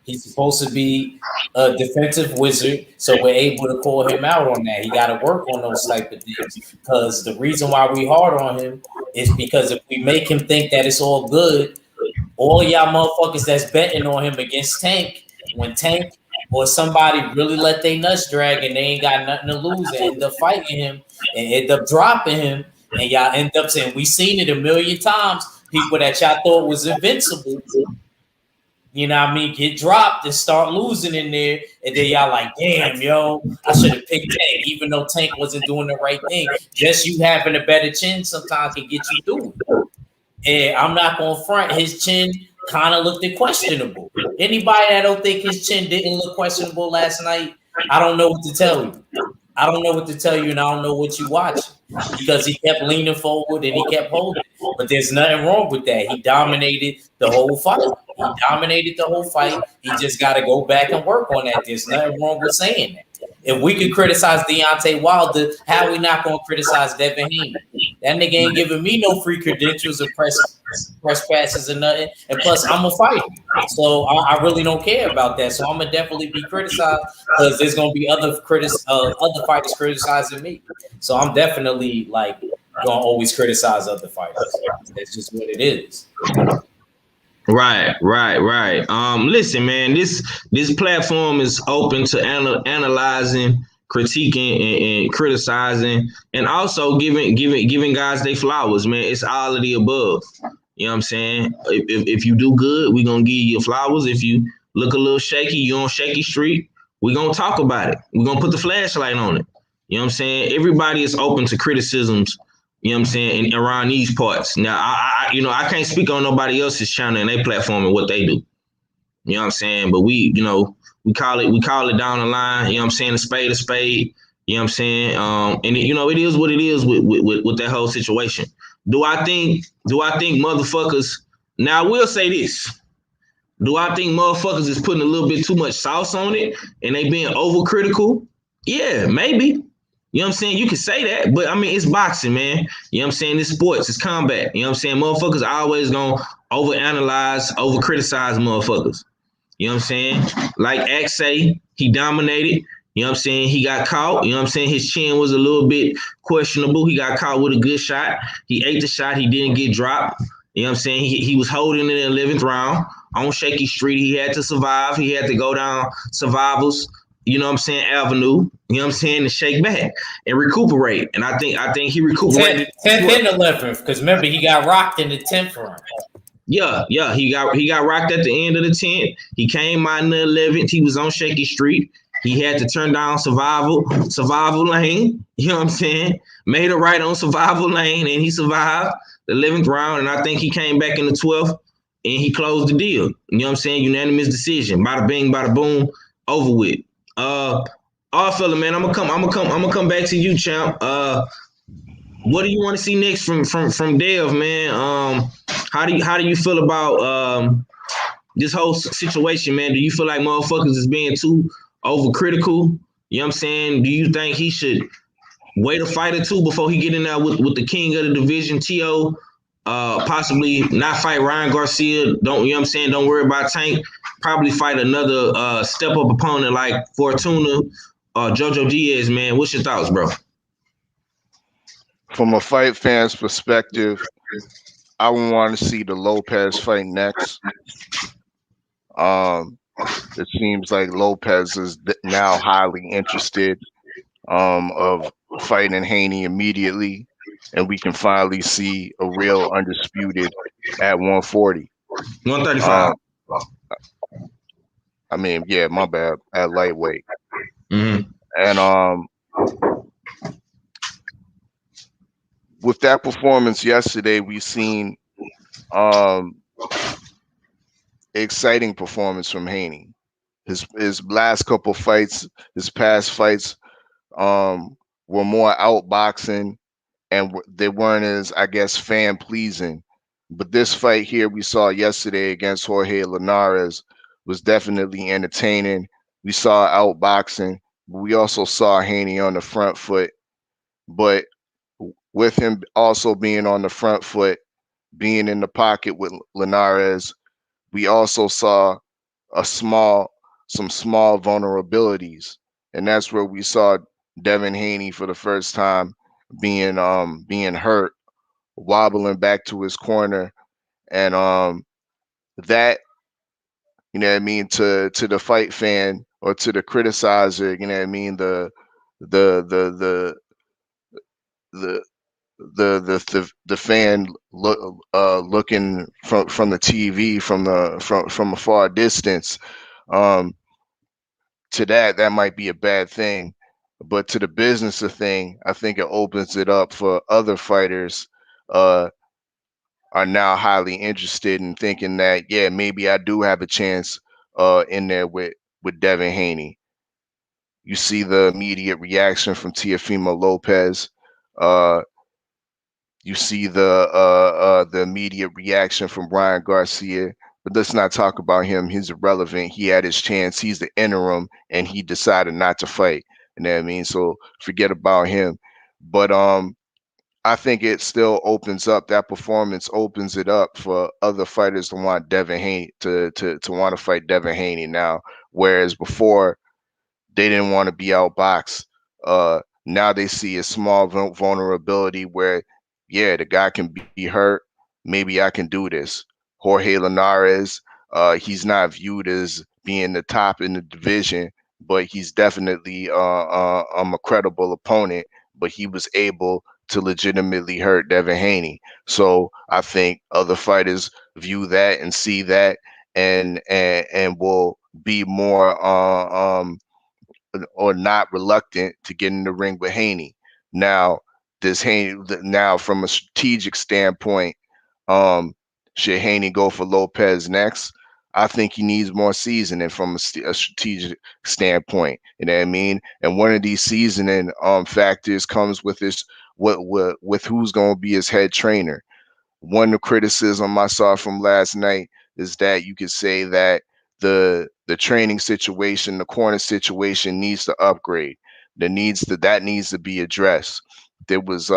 He's supposed to be a defensive wizard, so we're able to call him out on that. He got to work on those type of things because the reason why we hard on him is because if we make him think that it's all good, all y'all motherfuckers that's betting on him against Tank, when Tank or somebody really let their nuts drag and they ain't got nothing to lose and end up fighting him and end up dropping him, and y'all end up saying, we seen it a million times, people that y'all thought was invincible, you know what I mean, get dropped and start losing in there, and then y'all like, damn, yo, I should have picked Tank, even though Tank wasn't doing the right thing. Just you having a better chin sometimes can get you through it. And I'm not going to front, his chin kind of looked questionable. Anybody that don't think his chin didn't look questionable last night, I don't know what to tell you. I don't know what to tell you, and I don't know what you watching because he kept leaning forward and he kept holding. But there's nothing wrong with that. He dominated the whole fight. He just got to go back and work on that. There's nothing wrong with saying that. If we could criticize Deontay Wilder, how we not going to criticize Devin Haney? That nigga ain't giving me no free credentials or press passes or nothing. And plus, I'm a fighter. So I really don't care about that. So I'm going to definitely be criticized because there's going to be other fighters criticizing me. So I'm definitely like going to always criticize other fighters. That's just what it is. Right. Listen, man, this platform is open to analyzing, critiquing, and criticizing, and also giving guys their flowers, man. It's all of the above. You know what I'm saying? If you do good, we're gonna give you your flowers. If you look a little shaky, you're on shaky street, We're gonna talk about it. We're gonna put the flashlight on it. You know what I'm saying? Everybody is open to criticisms, you know what I'm saying, and around these parts. Now, I can't speak on nobody else's channel and their platform and what they do. You know what I'm saying? But we call it down the line, you know what I'm saying, a spade, you know what I'm saying? And it is what it is with that whole situation. Do I think motherfuckers, now I will say this. Do I think motherfuckers is putting a little bit too much sauce on it and they being overcritical? Yeah, maybe. You know what I'm saying? You can say that, but I mean, it's boxing, man. You know what I'm saying? It's sports, it's combat. You know what I'm saying? Motherfuckers always gonna overanalyze, overcriticize motherfuckers. You know what I'm saying? Like Axe say, he dominated. You know what I'm saying? He got caught. You know what I'm saying? His chin was a little bit questionable. He got caught with a good shot. He ate the shot. He didn't get dropped. You know what I'm saying? He was holding in the 11th round on shaky street. He had to survive. He had to go down survivors, you know what I'm saying, avenue, you know what I'm saying, to shake back and recuperate. And I think he recuperated. 10th and 11th, because remember, he got rocked in the 10th round. Yeah, he got rocked at the end of the 10th. He came out in the 11th. He was on shaky street. He had to turn down survival lane. You know what I'm saying? Made it right on survival lane, and he survived the 11th round. And I think he came back in the 12th, and he closed the deal. You know what I'm saying? Unanimous decision. Bada bing, bada boom, over with. All fella, man, I'm gonna come back to you, champ. What do you want to see next from Dev, man? How do you feel about this whole situation, man? Do you feel like motherfuckers is being too overcritical? You know what I'm saying? Do you think he should wait a fight or two before he get in there with the king of the division, T.O., possibly not fight Ryan Garcia? Don't, you know what I'm saying? Don't worry about Tank. Probably fight another step up opponent like Fortuna or Jojo Diaz, man. What's your thoughts, bro? From a fight fan's perspective, I would want to see the Lopez fight next. It seems like Lopez is now highly interested of fighting Haney immediately, and we can finally see a real undisputed at 140. 135. I mean, yeah, my bad, at lightweight. Mm-hmm. And with that performance yesterday, we've seen exciting performance from Haney. His last couple fights, his past fights, were more outboxing, and they weren't as, I guess, fan pleasing. But this fight here we saw yesterday against Jorge Linares was definitely entertaining. We saw outboxing, but we also saw Haney on the front foot. But with him also being on the front foot, being in the pocket with Linares, we also saw some small vulnerabilities, and that's where we saw Devin Haney for the first time being hurt, wobbling back to his corner, and that, you know what I mean, to the fight fan or to the criticizer, you know what I mean, the fan looking from the TV from a far distance, to that might be a bad thing, but to the business of thing, I think it opens it up for other fighters are now highly interested in thinking that, yeah, maybe I do have a chance in there with Devin Haney. You see the immediate reaction from Teofimo Lopez. You see the immediate reaction from Ryan Garcia. But let's not talk about him. He's irrelevant. He had his chance. He's the interim, and he decided not to fight. You know what I mean? So forget about him. But I think it still opens up, that performance opens it up for other fighters to want Devin Haney to want to fight Devin Haney now. Whereas before they didn't want to be outboxed. Now they see a small vulnerability where, yeah, the guy can be hurt. Maybe I can do this. Jorge Linares, he's not viewed as being the top in the division, but he's definitely a credible opponent. But he was able to legitimately hurt Devin Haney. So I think other fighters view that and see that, and will be more or not reluctant to get in the ring with Haney. Now, now from a strategic standpoint, should Haney go for Lopez next? I think he needs more seasoning from a strategic standpoint. You know what I mean? And one of these seasoning factors comes with this with who's going to be his head trainer. One of the criticism I saw from last night is that you could say that the training situation, the corner situation needs to upgrade. That needs to be addressed. There was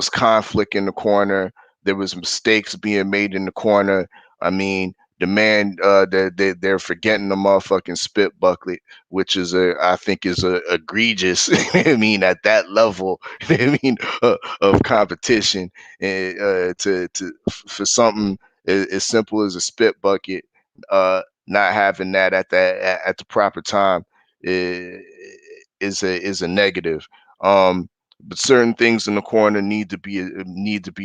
conflict in the corner. There was mistakes being made in the corner. I mean, the man they're forgetting the motherfucking spit bucket, which is I think is egregious. I mean, at that level, I mean, of competition, for something as simple as a spit bucket, not having that at the proper time is a negative. But certain things in the corner need to be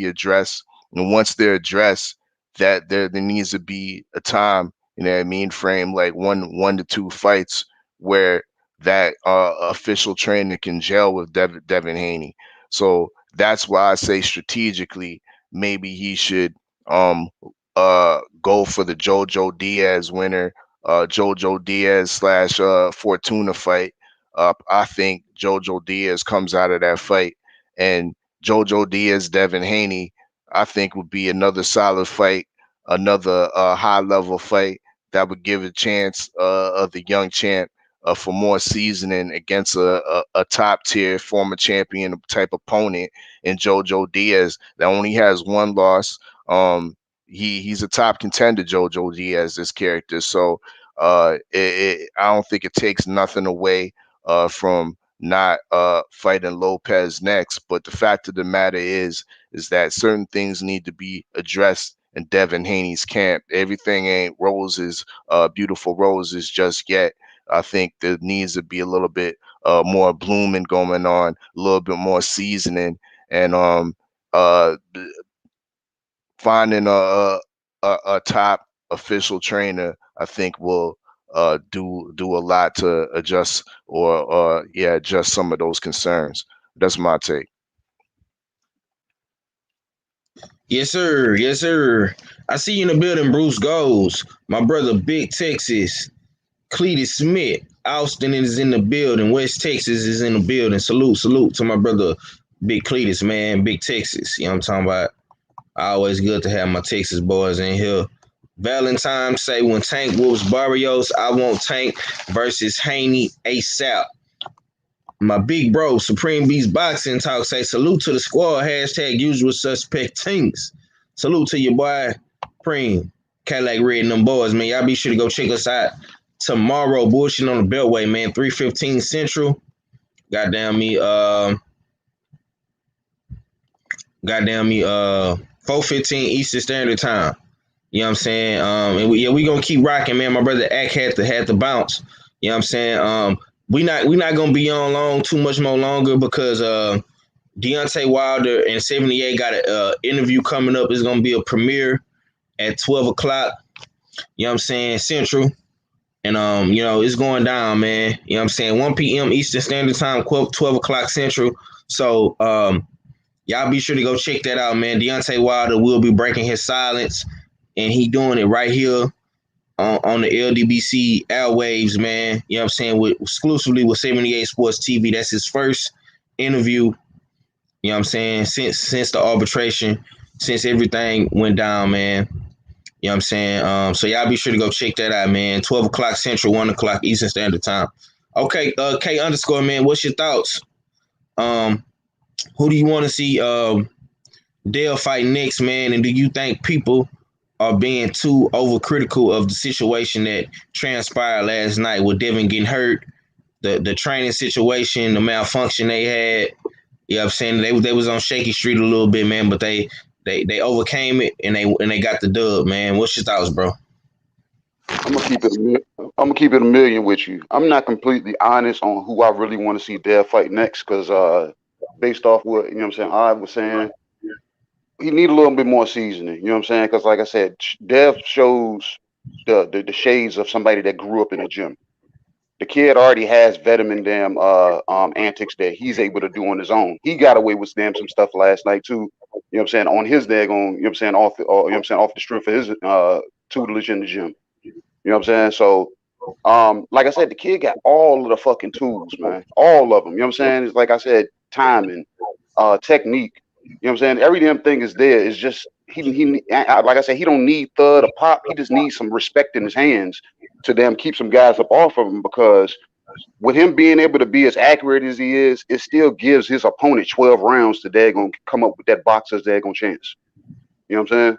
addressed, and once they're addressed, that there needs to be a time, you know what I mean, frame like one to two fights where that official trainer can gel with Devin Haney. So that's why I say strategically, maybe he should go for the Jojo Diaz winner, Jojo Diaz slash Fortuna fight. I think Jojo Diaz comes out of that fight, and Jojo Diaz, Devin Haney, I think would be another solid fight, another high level fight that would give a chance of the young champ for more seasoning against a top tier former champion type opponent in Jojo Diaz that only has one loss. He's a top contender, Jojo Diaz, this character. So I don't think it takes nothing away from not fighting Lopez next. But the fact of the matter is that certain things need to be addressed in Devin Haney's camp. Everything ain't roses, beautiful roses just yet. I think there needs to be a little bit more blooming going on, a little bit more seasoning, and finding a top official trainer, I think will do a lot to adjust or adjust some of those concerns. That's my take. Yes, sir. Yes, sir. I see you in the building, Bruce Goes. My brother, Big Texas. Cletus Smith. Austin is in the building. West Texas is in the building. Salute to my brother, Big Cletus, man. Big Texas. You know what I'm talking about? Always good to have my Texas boys in here. Valentine say when Tank whoops Barrios, I want Tank versus Haney ASAP. My big bro, Supreme Beast Boxing Talk say salute to the squad. Hashtag usual suspect things. Salute to your boy, Preem. Cadillac Red and them boys, man. Y'all be sure to go check us out tomorrow. Bullshit on the Beltway, man. 3:15 Central. Goddamn me, 4:15 Eastern Standard Time. You know what I'm saying? And we gonna keep rocking, man. My brother Ack had to bounce. You know what I'm saying? We not gonna be on too much more longer because Deontay Wilder and 78 got an interview coming up. It's gonna be a premiere at 12 o'clock. You know what I'm saying? Central. And it's going down, man. You know what I'm saying? 1 p.m. Eastern Standard Time, 12 o'clock Central. So y'all be sure to go check that out, man. Deontay Wilder will be breaking his silence, and he doing it right here on the LDBC airwaves, man. You know what I'm saying? Exclusively with 78 Sports TV. That's his first interview, you know what I'm saying, since the arbitration, since everything went down, man. You know what I'm saying? So y'all be sure to go check that out, man. 12 o'clock Central, 1 o'clock Eastern Standard Time. Okay, K _ man, what's your thoughts? Who do you want to see Dale fight next, man? And do you think people are being too overcritical of the situation that transpired last night with Devin getting hurt, the training situation, the malfunction they had? You know what I'm saying? They was on shaky street a little bit, man, but they overcame it and they got the dub, man. What's your thoughts, bro? I'm gonna keep it a million with you. I'm not completely honest on who I really want to see Dev fight next, because based off what I was saying, he need a little bit more seasoning. You know what I'm saying? Because like I said, Dev shows the shades of somebody that grew up in the gym. The kid already has vitamin damn antics that he's able to do on his own. He got away with damn some stuff last night too. You know what I'm saying? On his daggone, you know what I'm saying, off the you know what I'm saying, off the strength of his tutelage in the gym. You know what I'm saying? So like I said, the kid got all of the fucking tools, man. All of them. You know what I'm saying? It's like I said, timing, technique. You know what I'm saying? Every damn thing is there. It's just like I said, he don't need thud or pop. He just needs some respect in his hands to damn keep some guys up off of him, because with him being able to be as accurate as he is, it still gives his opponent 12 rounds to daggone come up with that boxer's daggone chance. You know what I'm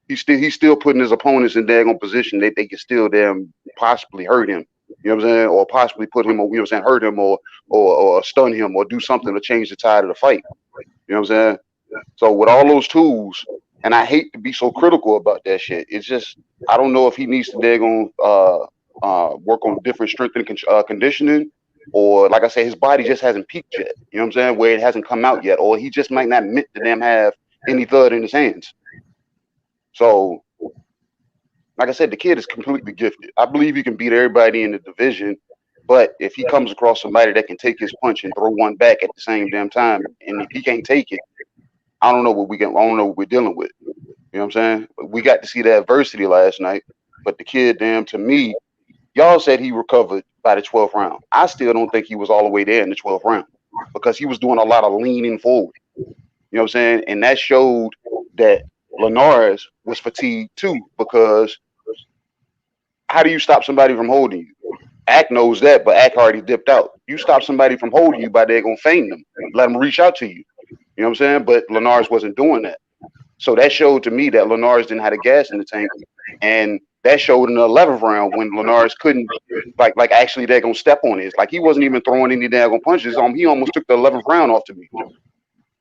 saying? He's still putting his opponents in daggone position that they can still damn possibly hurt him. You know what I'm saying? Or possibly put him, you know what I'm saying, hurt him or stun him or do something to change the tide of the fight. You know what I'm saying? So with all those tools, and I hate to be so critical about that shit, it's just I don't know if he needs to daggone work on different strength and conditioning, or like I said, his body just hasn't peaked yet. You know what I'm saying? Where it hasn't come out yet, or he just might not meant to damn have any thud in his hands. So, like I said, the kid is completely gifted. I believe he can beat everybody in the division, but if he comes across somebody that can take his punch and throw one back at the same damn time, and if he can't take it, I don't know what we're dealing with. You know what I'm saying? We got to see the adversity last night, but the kid, damn, to me, y'all said he recovered by the 12th round. I still don't think he was all the way there in the 12th round, because he was doing a lot of leaning forward. You know what I'm saying? And that showed that Linares was fatigued too, because how do you stop somebody from holding you? Ack knows that, but Ack already dipped out. You stop somebody from holding you by they're gonna feign them, let them reach out to you. You know what I'm saying? But Linares wasn't doing that. So that showed to me that Linares didn't have the gas in the tank. And that showed in the 11th round when Linares couldn't like actually they're gonna step on his. Like he wasn't even throwing any daggone punches. He almost took the 11th round off to me. You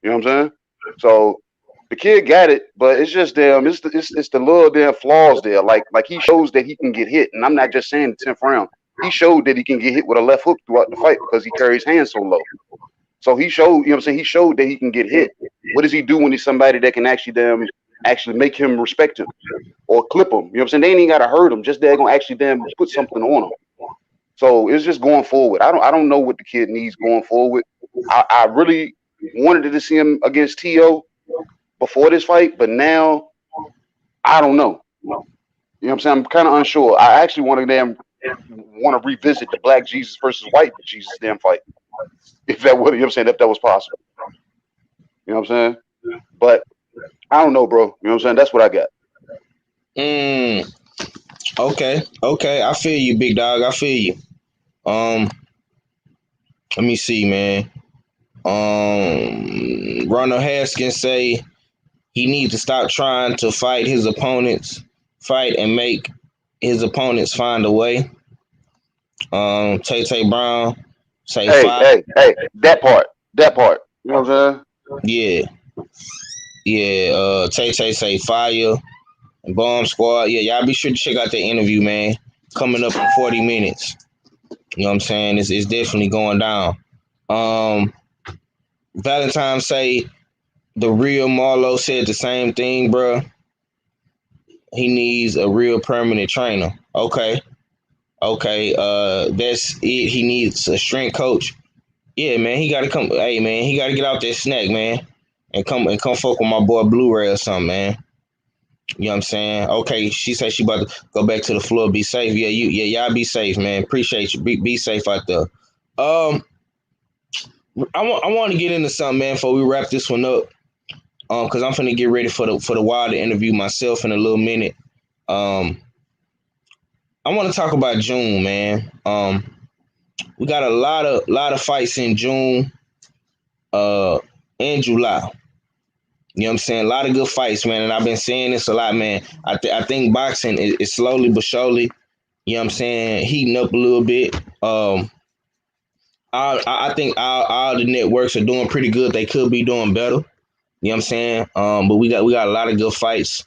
know what I'm saying? So the kid got it, but it's just damn, it's the little damn flaws there. Like he shows that he can get hit, and I'm not just saying the 10th round. He showed that he can get hit with a left hook throughout the fight because he carries hands so low. So he showed, you know what I'm saying, he showed that he can get hit. What does he do when he's somebody that can actually make him respect him or clip him? You know what I'm saying? They ain't even gotta hurt him, just they're gonna actually put something on him. So it's just going forward. I don't know what the kid needs going forward. I really wanted to see him against T.O. before this fight, but now I don't know. You know what I'm saying? I'm kind of unsure. I actually want to revisit the Black Jesus versus White Jesus damn fight, if that would, you know what I'm saying, if that was possible. You know what I'm saying? But I don't know, bro. You know what I'm saying? That's what I got. Okay. I feel you, big dog. I feel you. Let me see, man. Ronald Haskins say he needs to stop trying to fight and make his opponents find a way. Tay Brown say hey, that part. You know what I'm saying? Yeah. Tay say fire. Bomb Squad. Yeah, y'all be sure to check out that interview, man. Coming up in 40 minutes. You know what I'm saying? It's definitely going down. Valentine say the real Marlo said the same thing, bro. He needs a real permanent trainer. Okay. That's it. He needs a strength coach. Yeah, man. He gotta come. Hey, man. He gotta get out that snack, man, and come fuck with my boy Blu-ray or something, man. You know what I'm saying? Okay, she said she about to go back to the floor. Be safe. Y'all be safe, man. Appreciate you. Be safe out there. I want to get into something, man, before we wrap this one up. Because I'm finna get ready for the Wilder interview myself in a little minute. I want to talk about June, man. We got a lot of fights in June, and July. You know what I'm saying? A lot of good fights, man. And I've been saying this a lot, man. I think boxing is slowly but surely, you know what I'm saying, heating up a little bit. I think all the networks are doing pretty good. They could be doing better. You know what I'm saying? But we got a lot of good fights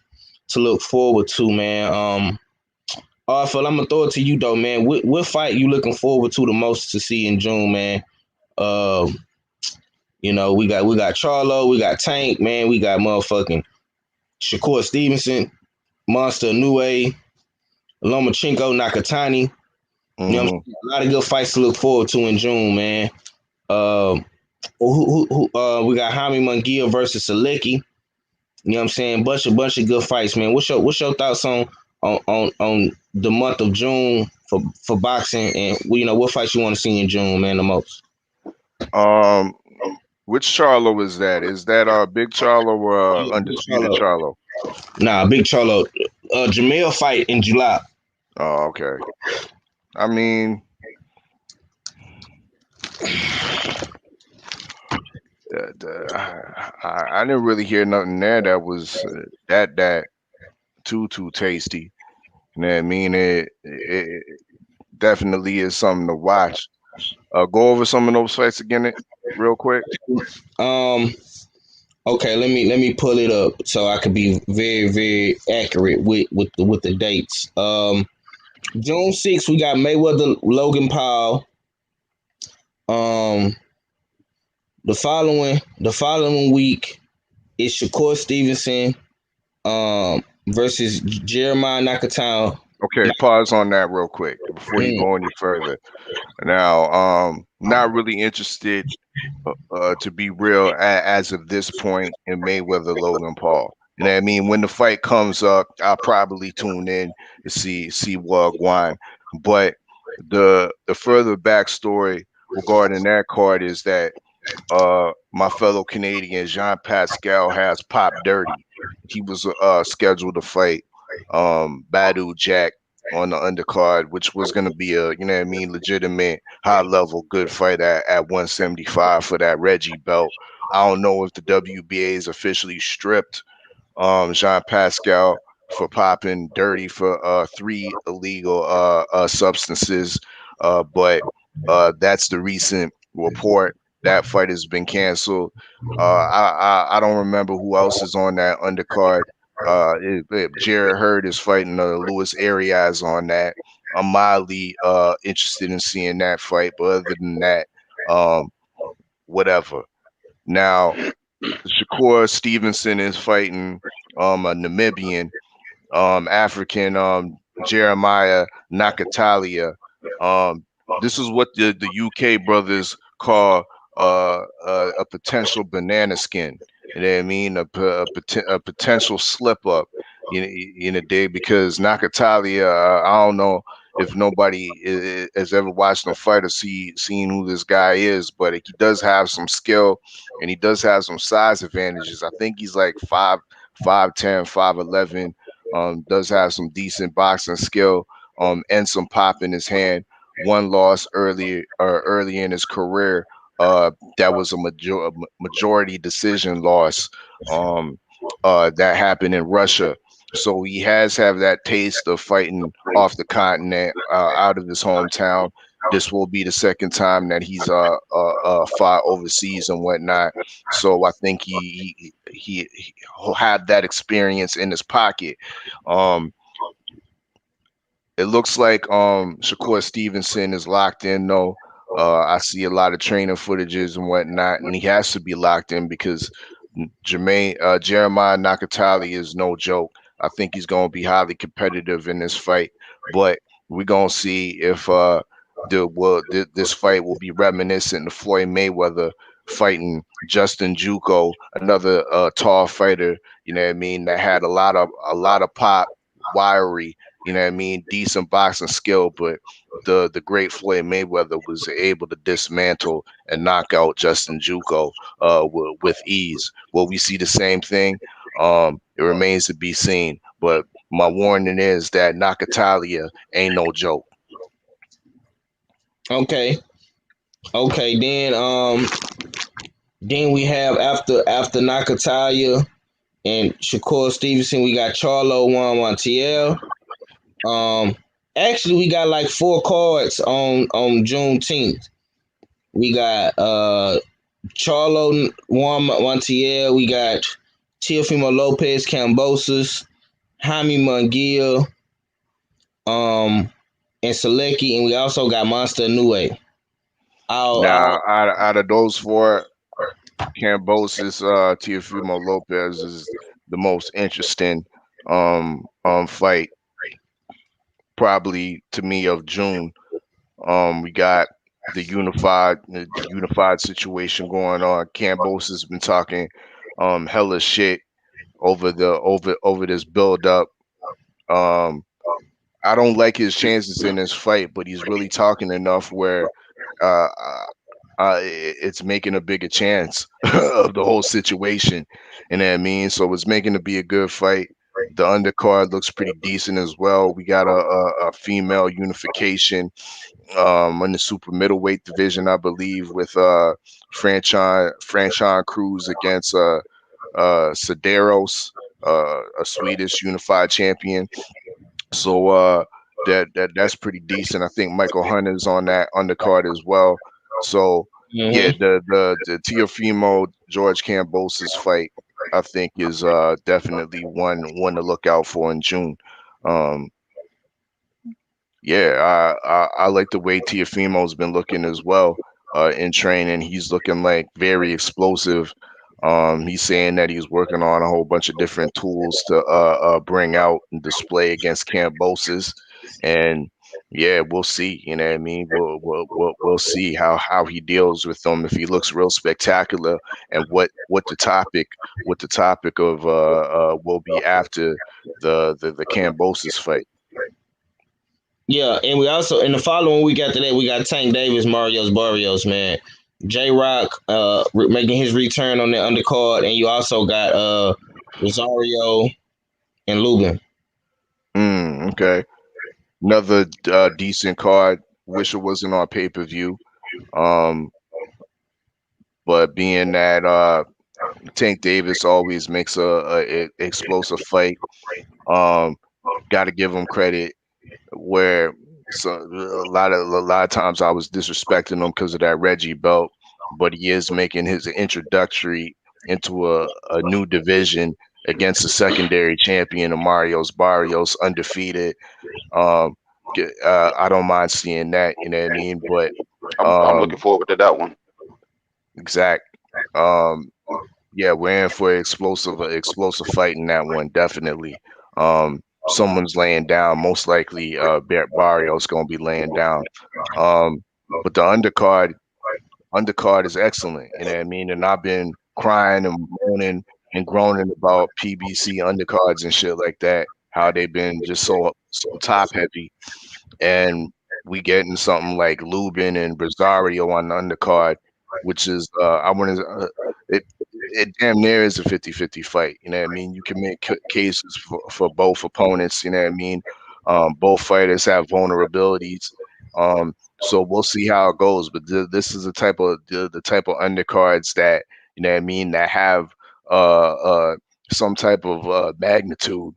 to look forward to, man. Phil, I'm gonna throw it to you though, man. What fight you looking forward to the most to see in June, man? You know, we got Charlo, we got Tank, man, we got motherfucking Shakur Stevenson, Monster Inoue, Lomachenko Nakatani. You know what I'm saying? A lot of good fights to look forward to in June, man. We got Jaime Munguia versus Selecki. You know what I'm saying? Bunch of good fights, man. What's your thoughts on the month of June for boxing, and what fights you want to see in June, man, the most? Um, which Charlo is that? Is that Big Charlo or Yeah, Big Undisputed Charlo. Charlo? Nah, Big Charlo. Jamel fight in July. Oh, okay. I mean, I didn't really hear nothing there that was that too tasty. You know what I mean? It definitely is something to watch. Go over some of those fights again, real quick. Um. Okay, let me pull it up so I could be very very accurate with the dates. June 6th we got Mayweather Logan Paul. Um, the following week is Shakur Stevenson versus Jeremiah Nakatao. Okay, pause on that real quick before you Mm, go any further. Now, not really interested, to be real, as of this point in Mayweather Logan Paul. You know what I mean? When the fight comes up, I'll probably tune in to see what won. But the further backstory regarding that card is that my fellow Canadian Jean Pascal has popped dirty. He was scheduled to fight Badu Jack on the undercard, which was going to be a, you know what I mean, legitimate high level good fight at 175 for that Reggie belt. I don't know if the WBA is officially stripped Jean Pascal for popping dirty for 3 illegal substances, but that's the recent report. That fight has been canceled. I don't remember who else is on that undercard. Jared Hurd is fighting Luis Arias on that. I'm mildly interested in seeing that fight, but other than that, um, whatever. Now, Shakur Stevenson is fighting a Namibian, African, Jeremiah Nakatalia. Um, this is what the UK brothers call a potential banana skin. You know what I mean? A potential slip up in a day, because Nakatalia, I don't know if nobody has ever watched him fight or seen who this guy is, but he does have some skill and he does have some size advantages. I think he's like 5'10", 5'11". Does have some decent boxing skill, and some pop in his hand. One loss early in his career, that was a majority decision loss, that happened in Russia. So he has have that taste of fighting off the continent, out of his hometown. This will be the second time that he's fought overseas and whatnot. So I think he'll have that experience in his pocket. Um, it looks like Shakur Stevenson is locked in though. I see a lot of training footages and whatnot, and he has to be locked in because Jeremiah Nakatali is no joke. I think he's going to be highly competitive in this fight, but we're going to see if this fight will be reminiscent of Floyd Mayweather fighting Justin Juco, another tall fighter. You know what I mean? That had a lot of pop, wiry. You know what I mean? Decent boxing skill, but the great Floyd Mayweather was able to dismantle and knock out Justin Juco with ease. Will we see the same thing? It remains to be seen. But my warning is that Nakatalia ain't no joke. Okay. Then we have after Nakataya and Shakur Stevenson, we got Charlo Juan Montiel. Actually, we got like 4 cards on Juneteenth. We got Charlo Juan Montiel. We got Teofimo Lopez Cambosos, Jaime Munguia, and Selecki, and we also got Monster Nue. Now, out of those 4, Cambosis, Teofimo Lopez is the most interesting fight, probably to me, of June. We got the unified situation going on. Campos has been talking hella shit over this build up. I don't like his chances in this fight, but he's really talking enough where uh, it's making a bigger chance of the whole situation. You know what I mean? So it's making to be a good fight. The undercard looks pretty decent as well. We got a female unification in the super middleweight division, I believe, with Franchon Cruz against Sedaros, a Swedish unified champion. So that's pretty decent. I think Michael Hunter's on that undercard as well. So yeah, the Teofimo George Kambosos fight, I think, is definitely one to look out for in June. Yeah, I like the way Teofimo's been looking as well in training. He's looking like very explosive. He's saying that he's working on a whole bunch of different tools to bring out and display against Kambosos, and yeah, we'll see. You know what I mean? We'll see how he deals with them, if he looks real spectacular, and what the topic of will be after the Kambosos fight. Yeah, and we also in the following week after that, we got Tank Davis, Marios Barrios, man. J Rock making his return on the undercard, and you also got Rosario and Logan. Okay. Another decent card. Wish it wasn't on pay-per-view. But being that Tank Davis always makes a explosive fight, got to give him credit. Where a lot of times I was disrespecting him because of that Reggie belt, but he is making his introductory into a new division against the secondary champion of Marios Barrios, undefeated. I don't mind seeing that, you know what I mean? But I'm looking forward to that one. Exact. Yeah, we're in for explosive fight in that one, definitely. Someone's laying down, most likely Barrios going to be laying down. But the undercard is excellent, you know what I mean? And I've been crying and moaning and groaning about PBC undercards and shit like that, how they've been just so top heavy. And we getting something like Lubin and Rosario on the undercard, which is it damn near is a 50-50 fight. You know what I mean? You can make cases for both opponents. You know what I mean? Both fighters have vulnerabilities. So we'll see how it goes. But this is the type of undercards that, you know what I mean, that have some type of magnitude,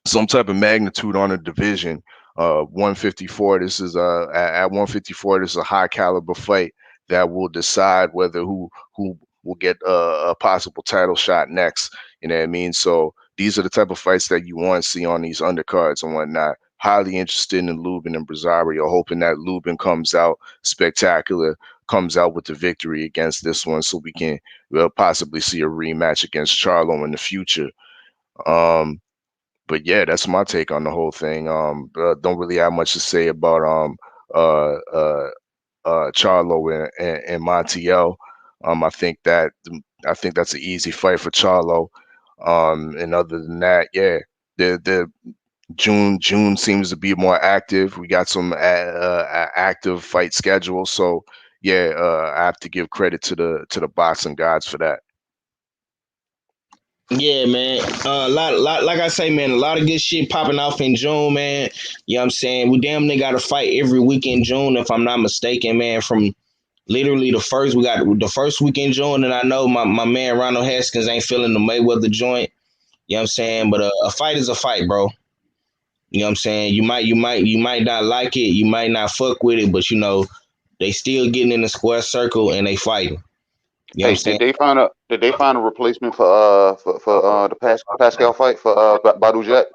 some type of magnitude on a division. 154. This is at 154. This is a high caliber fight that will decide whether who will get a possible title shot next. You know what I mean? So these are the type of fights that you want to see on these undercards and whatnot. Highly interested in Lubin and Rosario, hoping that Lubin comes out spectacular, comes out with the victory against this one, so we can possibly see a rematch against Charlo in the future. But yeah, that's my take on the whole thing. Don't really have much to say about Charlo and Montiel. I think that's an easy fight for Charlo. And other than that, yeah, the June seems to be more active. We got some active fight schedule, so yeah, I have to give credit to the boxing gods for that. Yeah, man. Like I say, man, a lot of good shit popping off in June, man. You know what I'm saying? We damn near got a fight every week in June, if I'm not mistaken, man. From literally we got the first week in June, and I know my man Ronald Haskins ain't feeling the Mayweather joint. You know what I'm saying? But a fight is a fight, bro. You know what I'm saying? You might not like it, you might not fuck with it, but you know, they still getting in the square circle and they fighting. You know what I'm saying? Did they find a replacement for the Pascal fight for Badou Jack?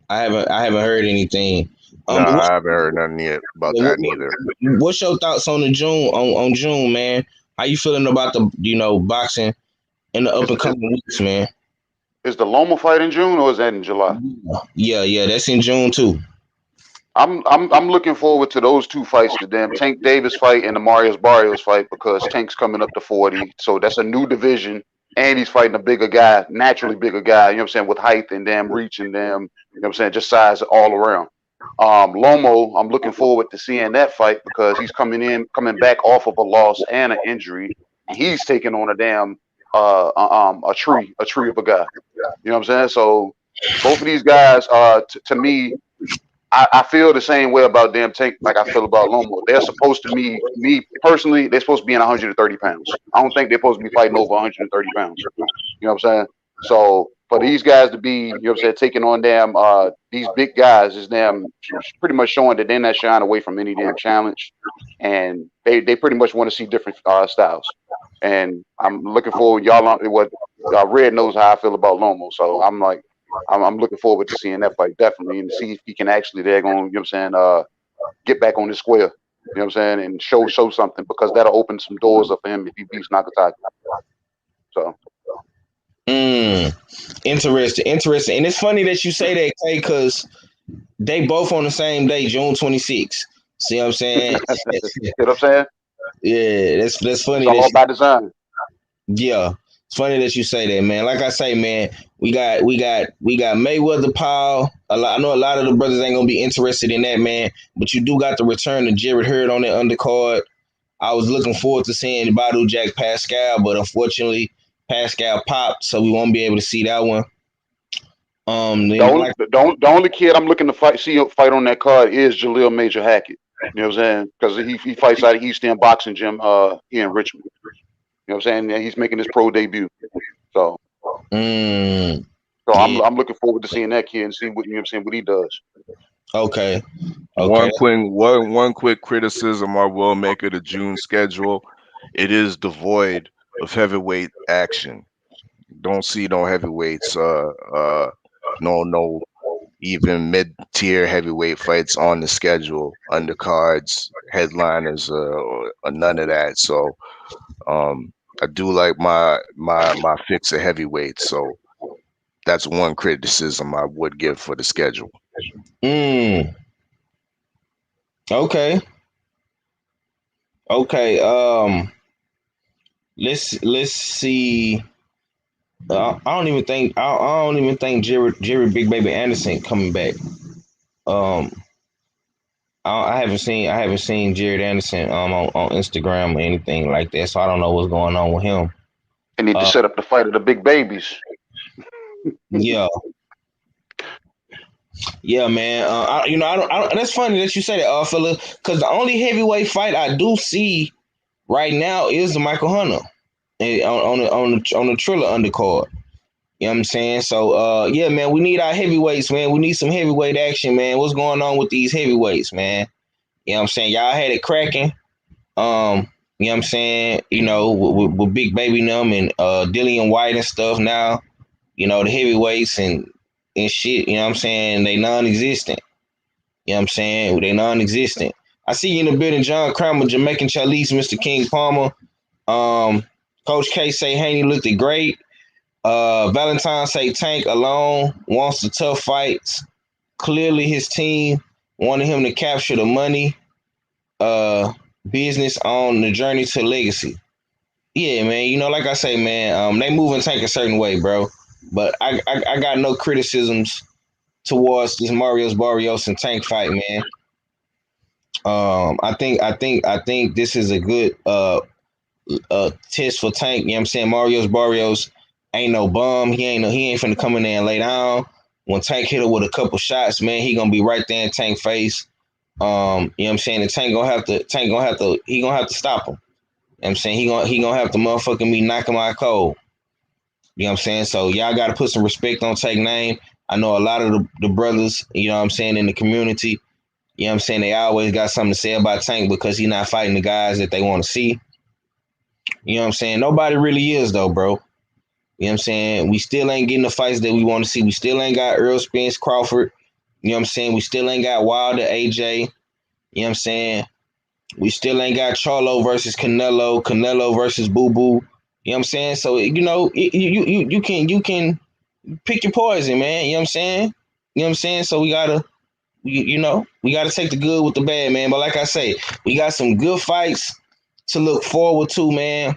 I haven't heard anything. No, I haven't heard nothing yet about that neither. What's your thoughts on on June, man? How you feeling about the boxing in the up and coming weeks, man? Is the Loma fight in June or is that in July? Yeah, that's in June too. I'm looking forward to those two fights, the damn Tank Davis fight and the Marius Barrios fight, because Tank's coming up to 40, so that's a new division, and he's fighting a bigger guy, naturally bigger guy. You know what I'm saying, with height and damn reach and damn, you know what I'm saying, just size all around. Lomo, I'm looking forward to seeing that fight because he's coming back off of a loss and an injury, and he's taking on a damn a tree of a guy. You know what I'm saying? So both of these guys, to me, I feel the same way about damn Tank like I feel about Lomo. They're supposed to be, me personally, they're supposed to be in 130 pounds. I don't think they're supposed to be fighting over 130 pounds. You know what I'm saying? So for these guys to be, you know what I'm saying, taking on damn these big guys is damn pretty much showing that they're not shying away from any damn challenge, and they pretty much want to see different styles. And I'm looking forward. What Red knows how I feel about Lomo, so I'm like, I'm looking forward to seeing that fight definitely, and see if he can actually, they're going, you know what I'm saying, get back on the square. You know what I'm saying, and show something, because that'll open some doors up for him if he beats Nakataki. So. Interesting. And it's funny that you say that, Kay, because they both on the same day, June 26th. See what I'm saying? You know what I'm saying? Yeah, that's funny. It's all by design. Yeah, it's funny that you say that, man. Like I say, man, we got Mayweather, Paul. I know a lot of the brothers ain't gonna be interested in that, man. But you do got the return of Jared Hurd on that undercard. I was looking forward to seeing Badu Jack Pascal, but unfortunately, Pascal popped, so we won't be able to see that one. The only kid I'm looking to see fight on that card is Jaleel Major Hackett. You know what I'm saying? Because he fights out of East End Boxing Gym here in Richmond. You know what I'm saying? And he's making his pro debut. So, I'm looking forward to seeing that kid and see what, you know what I'm saying, what he does. Okay. One quick criticism I will make of the June schedule. It is devoid of heavyweight action. Don't see no heavyweights, no even mid-tier heavyweight fights on the schedule, undercards, headliners, or none of that. So I do like my fix of heavyweights. So that's one criticism I would give for the schedule. Okay. Let's see. I don't even think Jerry Big Baby Anderson coming back. I haven't seen Jared Anderson on Instagram or anything like that, so I don't know what's going on with him. They need to set up the fight of the big babies. Yeah. Yeah, man. I don't. That's funny that you say that, fella, because the only heavyweight fight I do see right now is the Michael Hunter on the Triller undercard. You know what I'm saying? So, yeah, man, we need our heavyweights, man. We need some heavyweight action, man. What's going on with these heavyweights, man? You know what I'm saying? Y'all had it cracking. You know what I'm saying? You know, with Big Baby Num and Dillian White and stuff now. You know, the heavyweights and shit, you know what I'm saying? They non-existent. You know what I'm saying? They non-existent. I see you in the building, John Kramer, Jamaican Chalice, Mr. King Palmer. Coach K say Haney looked great. Valentine say Tank alone wants the tough fights. Clearly his team wanted him to capture the money business on the journey to legacy. Yeah, man. You know, like I say, man, they moving Tank a certain way, bro. But I got no criticisms towards this Marius Barrios and Tank fight, man. I think this is a good test for Tank. You know what I'm saying? Marius Barrios ain't no bum. He ain't finna come in there and lay down. When Tank hit her with a couple shots, man, he gonna be right there in Tank face. You know what I'm saying? And Tank gonna have to stop him. You know what I'm saying? He gonna have to motherfucking be knocking my cold. You know what I'm saying? So y'all gotta put some respect on Tank name. I know a lot of the brothers, you know what I'm saying, in the community, you know what I'm saying, they always got something to say about Tank because he's not fighting the guys that they want to see. You know what I'm saying? Nobody really is though, bro. You know what I'm saying? We still ain't getting the fights that we want to see. We still ain't got Earl Spence Crawford. You know what I'm saying? We still ain't got Wilder AJ. You know what I'm saying? We still ain't got Charlo versus Canelo versus Boo Boo. You know what I'm saying? So, you know, you can pick your poison, man. You know what I'm saying? You know what I'm saying? So we gotta you know, we got to take the good with the bad, man. But like I say, we got some good fights to look forward to, man.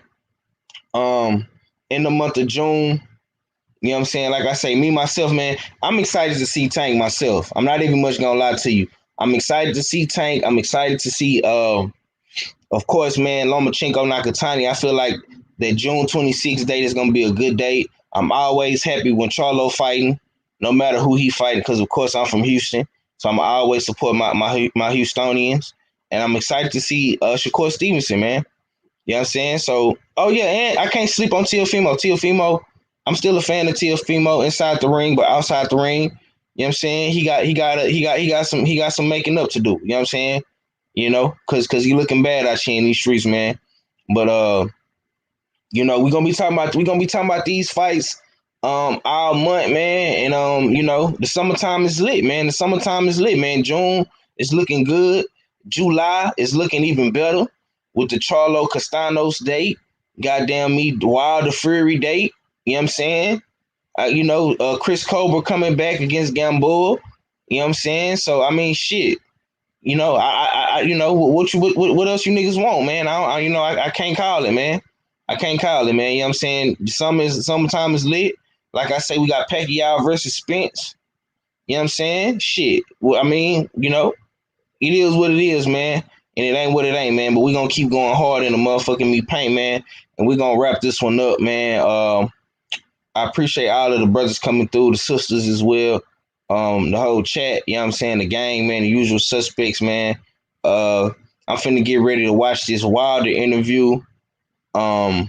In the month of June, you know what I'm saying? Like I say, me myself, man, I'm excited to see Tank myself. I'm not even much gonna lie to you. I'm excited to see Tank. I'm excited to see, of course, man, Lomachenko Nakatani. I feel like that June 26th date is gonna be a good date. I'm always happy when Charlo fighting, no matter who he fighting, because of course I'm from Houston, so I'm always support my Houstonians, and I'm excited to see Shakur Stevenson, man. You know what I'm saying? So, oh yeah, and I can't sleep on Teofimo. Teofimo, I'm still a fan of Teofimo inside the ring, but outside the ring, you know what I'm saying? He got some making up to do. You know what I'm saying? You know, cause he looking bad out here in these streets, man. But you know, we're gonna be talking about these fights all month, man. And you know, the summertime is lit, man. The summertime is lit, man. June is looking good. July is looking even better with the Charlo Castanos date. Goddamn me, Wilder Fury date. You know what I'm saying? You know, Chris Cobra coming back against Gamboa. You know what I'm saying? So I mean, shit. You know, you know, what else you niggas want, man? I can't call it, man. I can't call it, man. You know what I'm saying? Summertime is lit. Like I say, we got Pacquiao versus Spence. You know what I'm saying? Shit. Well, I mean, you know, it is what it is, man. And it ain't what it ain't, man. But we gonna keep going hard in the motherfucking me paint, man. And we gonna wrap this one up, man. I appreciate all of the brothers coming through, the sisters as well. The whole chat, you know what I'm saying? The gang, man, the usual suspects, man. I'm finna get ready to watch this Wilder interview. And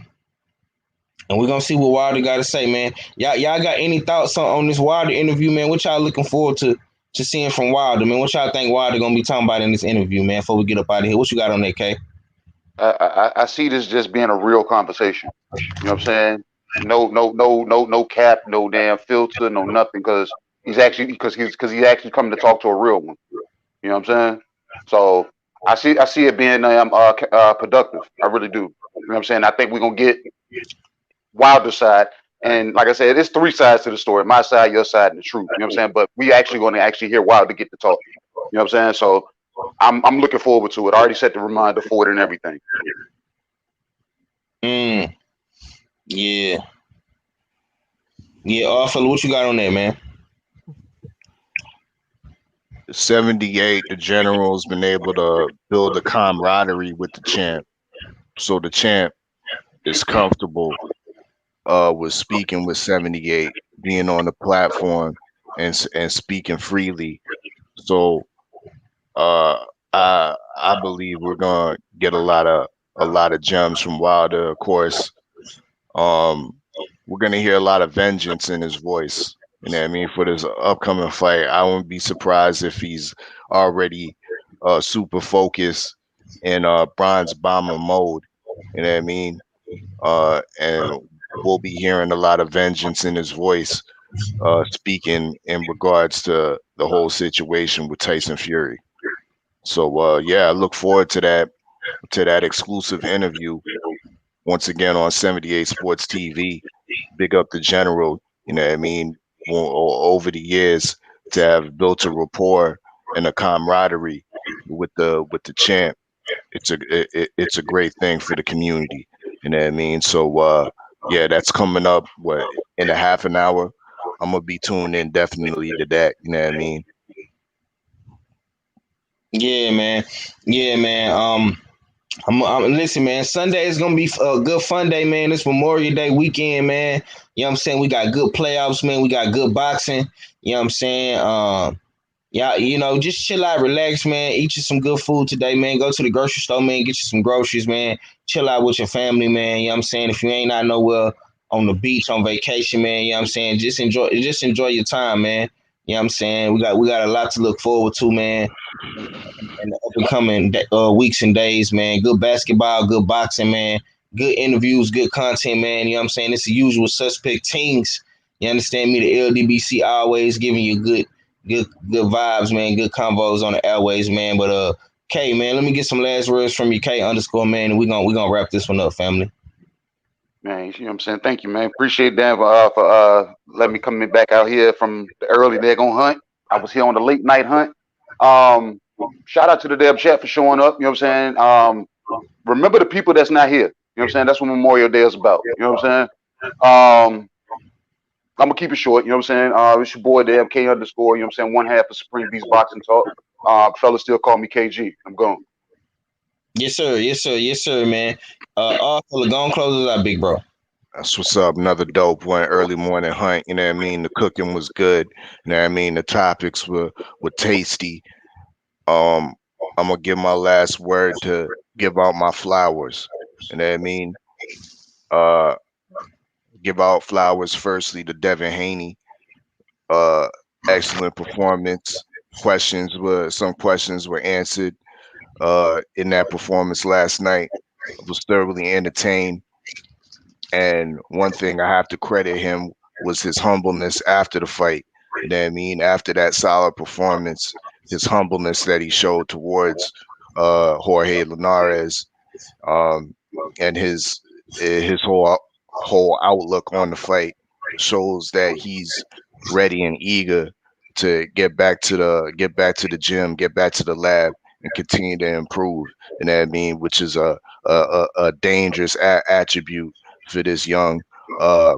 we're gonna see what Wilder got to say, man. Y'all got any thoughts on this Wilder interview, man? What y'all looking forward to seeing from Wilder, man? What y'all think Wilder gonna be talking about in this interview, man, before we get up out of here? What you got on that, K? I see this just being a real conversation. You know what I'm saying? No cap, no damn filter, no nothing, because he's actually coming to talk to a real one. You know what I'm saying? So I see it being productive. I really do. You know what I'm saying? I think we're gonna get Wilder side, and like I said, there's three sides to the story: my side, your side, and the truth. You know what I'm saying? But we actually going to hear Wilder get to talk. You know what I'm saying? So I'm looking forward to it. I already set the reminder for it and everything. Yeah. Fella, what you got on there, man? 78, the general's been able to build a camaraderie with the champ. So the champ is comfortable with speaking with 78, being on the platform and speaking freely. So I believe we're gonna get a lot of gems from Wilder. Of course, we're gonna hear a lot of vengeance in his voice. You know what I mean? For this upcoming fight, I wouldn't be surprised if he's already super focused in bronze bomber mode. You know what I mean? And we'll be hearing a lot of vengeance in his voice, speaking in regards to the whole situation with Tyson Fury. So yeah, I look forward to that exclusive interview once again on 78 Sports TV. Big up the general, you know what I mean? Over the years to have built a rapport and a camaraderie with the champ. It's a great thing for the community, you know what I mean? So yeah, that's coming up in a half an hour. I'm gonna be tuned in definitely to that, you know what I mean? Yeah, man. Listen, man. Sunday is gonna be a good fun day, man. It's Memorial Day weekend, man. You know what I'm saying? We got good playoffs, man. We got good boxing. You know what I'm saying? Yeah, you know, just chill out, relax, man. Eat you some good food today, man. Go to the grocery store, man. Get you some groceries, man. Chill out with your family, man. You know what I'm saying? If you ain't out nowhere on the beach on vacation, man, you know what I'm saying? Just enjoy your time, man. You know what I'm saying? We got a lot to look forward to, man, in the up and coming weeks and days, man. Good basketball, good boxing, man. Good interviews, good content, man. You know what I'm saying? It's the usual suspect teams. You understand me? The LDBC always giving you good vibes, man. Good convos on the airways, man. But K, man, let me get some last words from you, K _ man. And we gonna wrap this one up, family. Man, you know what I'm saying? Thank you, man. Appreciate that for letting me come back out here from the early daggone hunt. I was here on the late night hunt. Shout out to the Deb Chat for showing up. You know what I'm saying? Remember the people that's not here. You know what I'm saying? That's what Memorial Day is about. You know what I'm saying? I'm gonna keep it short. You know what I'm saying? It's your boy the MK underscore. You know what I'm saying? One half of Supreme Beast Boxing Talk. Fellas still call me KG. I'm gone. Yes, sir. Yes, sir. Yes, sir, man. Also, go on, close it out, big bro. That's what's up. Another dope one. Early morning hunt. You know what I mean? The cooking was good. You know what I mean? The topics were tasty. I'm gonna give my last word to give out my flowers. You know what I mean? Uh, give out flowers firstly to Devin Haney. Uh, excellent performance. Some questions were answered in that performance last night. I was thoroughly entertained. And one thing I have to credit him was his humbleness after the fight. You know what I mean? After that solid performance, his humbleness that he showed towards Jorge Linares, um, and his whole outlook on the fight shows that he's ready and eager to get back to the gym, get back to the lab, and continue to improve. And that which is a dangerous attribute for this young uh,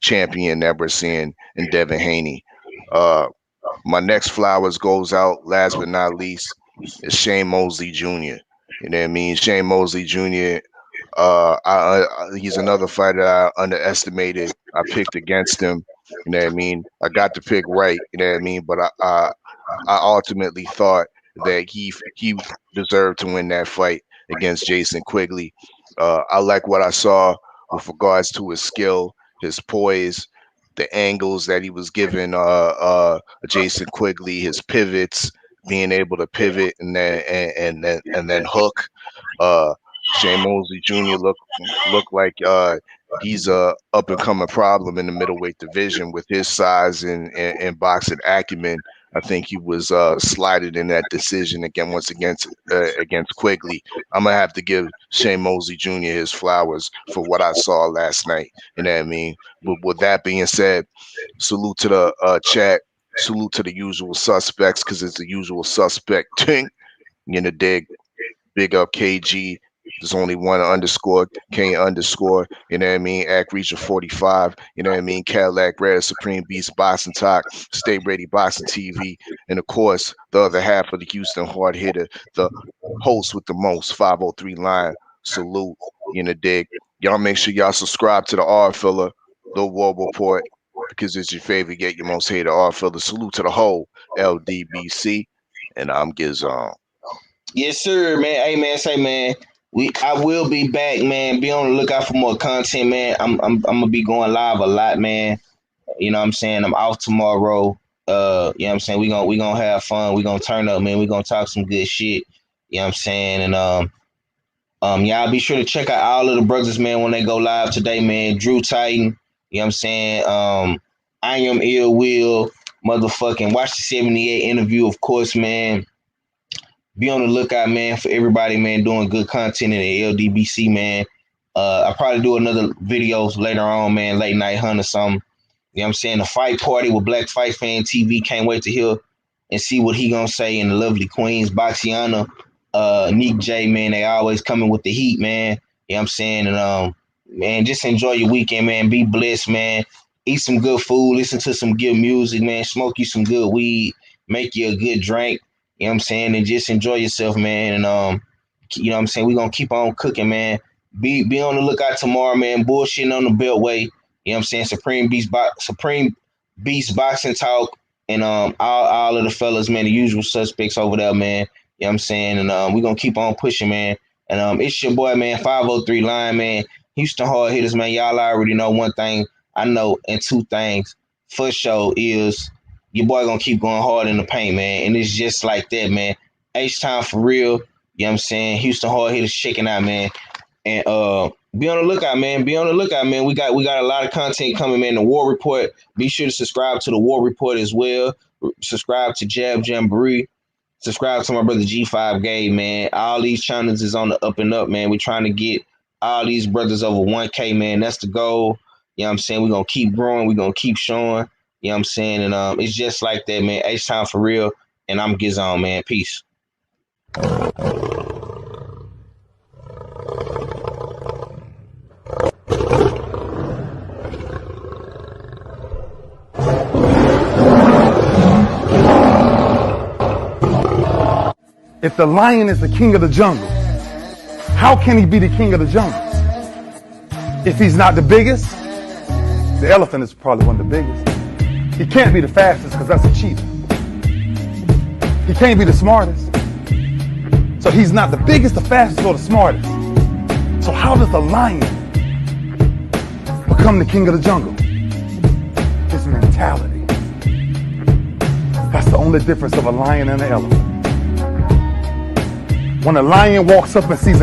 champion that we're seeing in Devin Haney. Uh, my next flowers goes out, last but not least, is Shane Mosley Jr. You know what I mean? Shane Mosley Jr. He's another fighter I underestimated. I picked against him. You know what I mean? I got the pick right. You know what I mean? But I ultimately thought that he deserved to win that fight against Jason Quigley. I like what I saw with regards to his skill, his poise, the angles that he was giving Jason Quigley, his pivots, being able to pivot and then hook. Uh, Shane Mosley Jr. look like he's a up and coming problem in the middleweight division with his size and boxing acumen. I think he was slighted in that decision against Quigley. I'm gonna have to give Shane Mosley Jr. his flowers for what I saw last night. You know what I mean? But with that being said, salute to the chat. Salute to the usual suspects because it's the usual suspect thing. You know, dig. Big up KG. There's only one underscore, K underscore, you know what I mean? Act Reacher 45, you know what I mean? Cadillac Red, Supreme Beast Boxing Talk, Stay Ready Boxing TV, and of course, the other half of the Houston Hard Hitter, the host with the most, 503 line. Salute, you know, dig. Y'all make sure y'all subscribe to the R Filler, the War Report, because it's your favorite, yet your most hated R Filler. Salute to the whole LDBC, and I'm Gizon. Yes, sir, man. Hey, man, say, man, I will be back, man. Be on the lookout for more content, man. I'm gonna be going live a lot, man. You know what I'm saying? I'm off tomorrow. You know what I'm saying? We gonna have fun. We gonna turn up, man. We gonna talk some good shit. You know what I'm saying? And y'all be sure to check out all of the brothers, man, when they go live today, man. Drew Titan, you know what I'm saying? I am Ill Will, motherfucking watch the 78 interview, of course, man. Be on the lookout, man, for everybody, man, doing good content in the LDBC, man. I'll probably do another videos later on, man, late night hunt or something. You know what I'm saying? The fight party with Black Fight Fan TV. Can't wait to hear and see what he gonna say. And the lovely Queens, Boxiana, Nick J, man, they always coming with the heat, man. You know what I'm saying? And man, just enjoy your weekend, man. Be blessed, man. Eat some good food, listen to some good music, man. Smoke you some good weed, make you a good drink. You know what I'm saying? And just enjoy yourself, man. And you know what I'm saying? We're gonna keep on cooking, man. Be on the lookout tomorrow, man. Bullshitting on the Beltway. You know what I'm saying? Supreme Beast Boxing Talk. And all of the fellas, man, the usual suspects over there, man. You know what I'm saying? And we're gonna keep on pushing, man. And it's your boy, man, 503 line, man. Houston Hard Hitters, man. Y'all already know one thing I know, and two things for sure is your boy gonna keep going hard in the paint, man. And it's just like that, man. H-Time for real. You know what I'm saying? Houston Hard Hitters shaking out, man. And be on the lookout, man. Be on the lookout, man. We got a lot of content coming, man. The War Report. Be sure to subscribe to the War Report as well. Subscribe to Jab Jamboree. Subscribe to my brother G5 Gabe, man. All these channels is on the up and up, man. We're trying to get all these brothers over 1K, man. That's the goal. You know what I'm saying? We're going to keep growing. We're going to keep showing. You know what I'm saying? And it's just like that, man. H-Time for real. And I'm Gizon, man. Peace. If the lion is the king of the jungle, how can he be the king of the jungle? If he's not the biggest, the elephant is probably one of the biggest. He can't be the fastest because that's a cheetah. He can't be the smartest. So he's not the biggest, the fastest, or the smartest. So how does the lion become the king of the jungle? His mentality. That's the only difference of a lion and an elephant. When a lion walks up and sees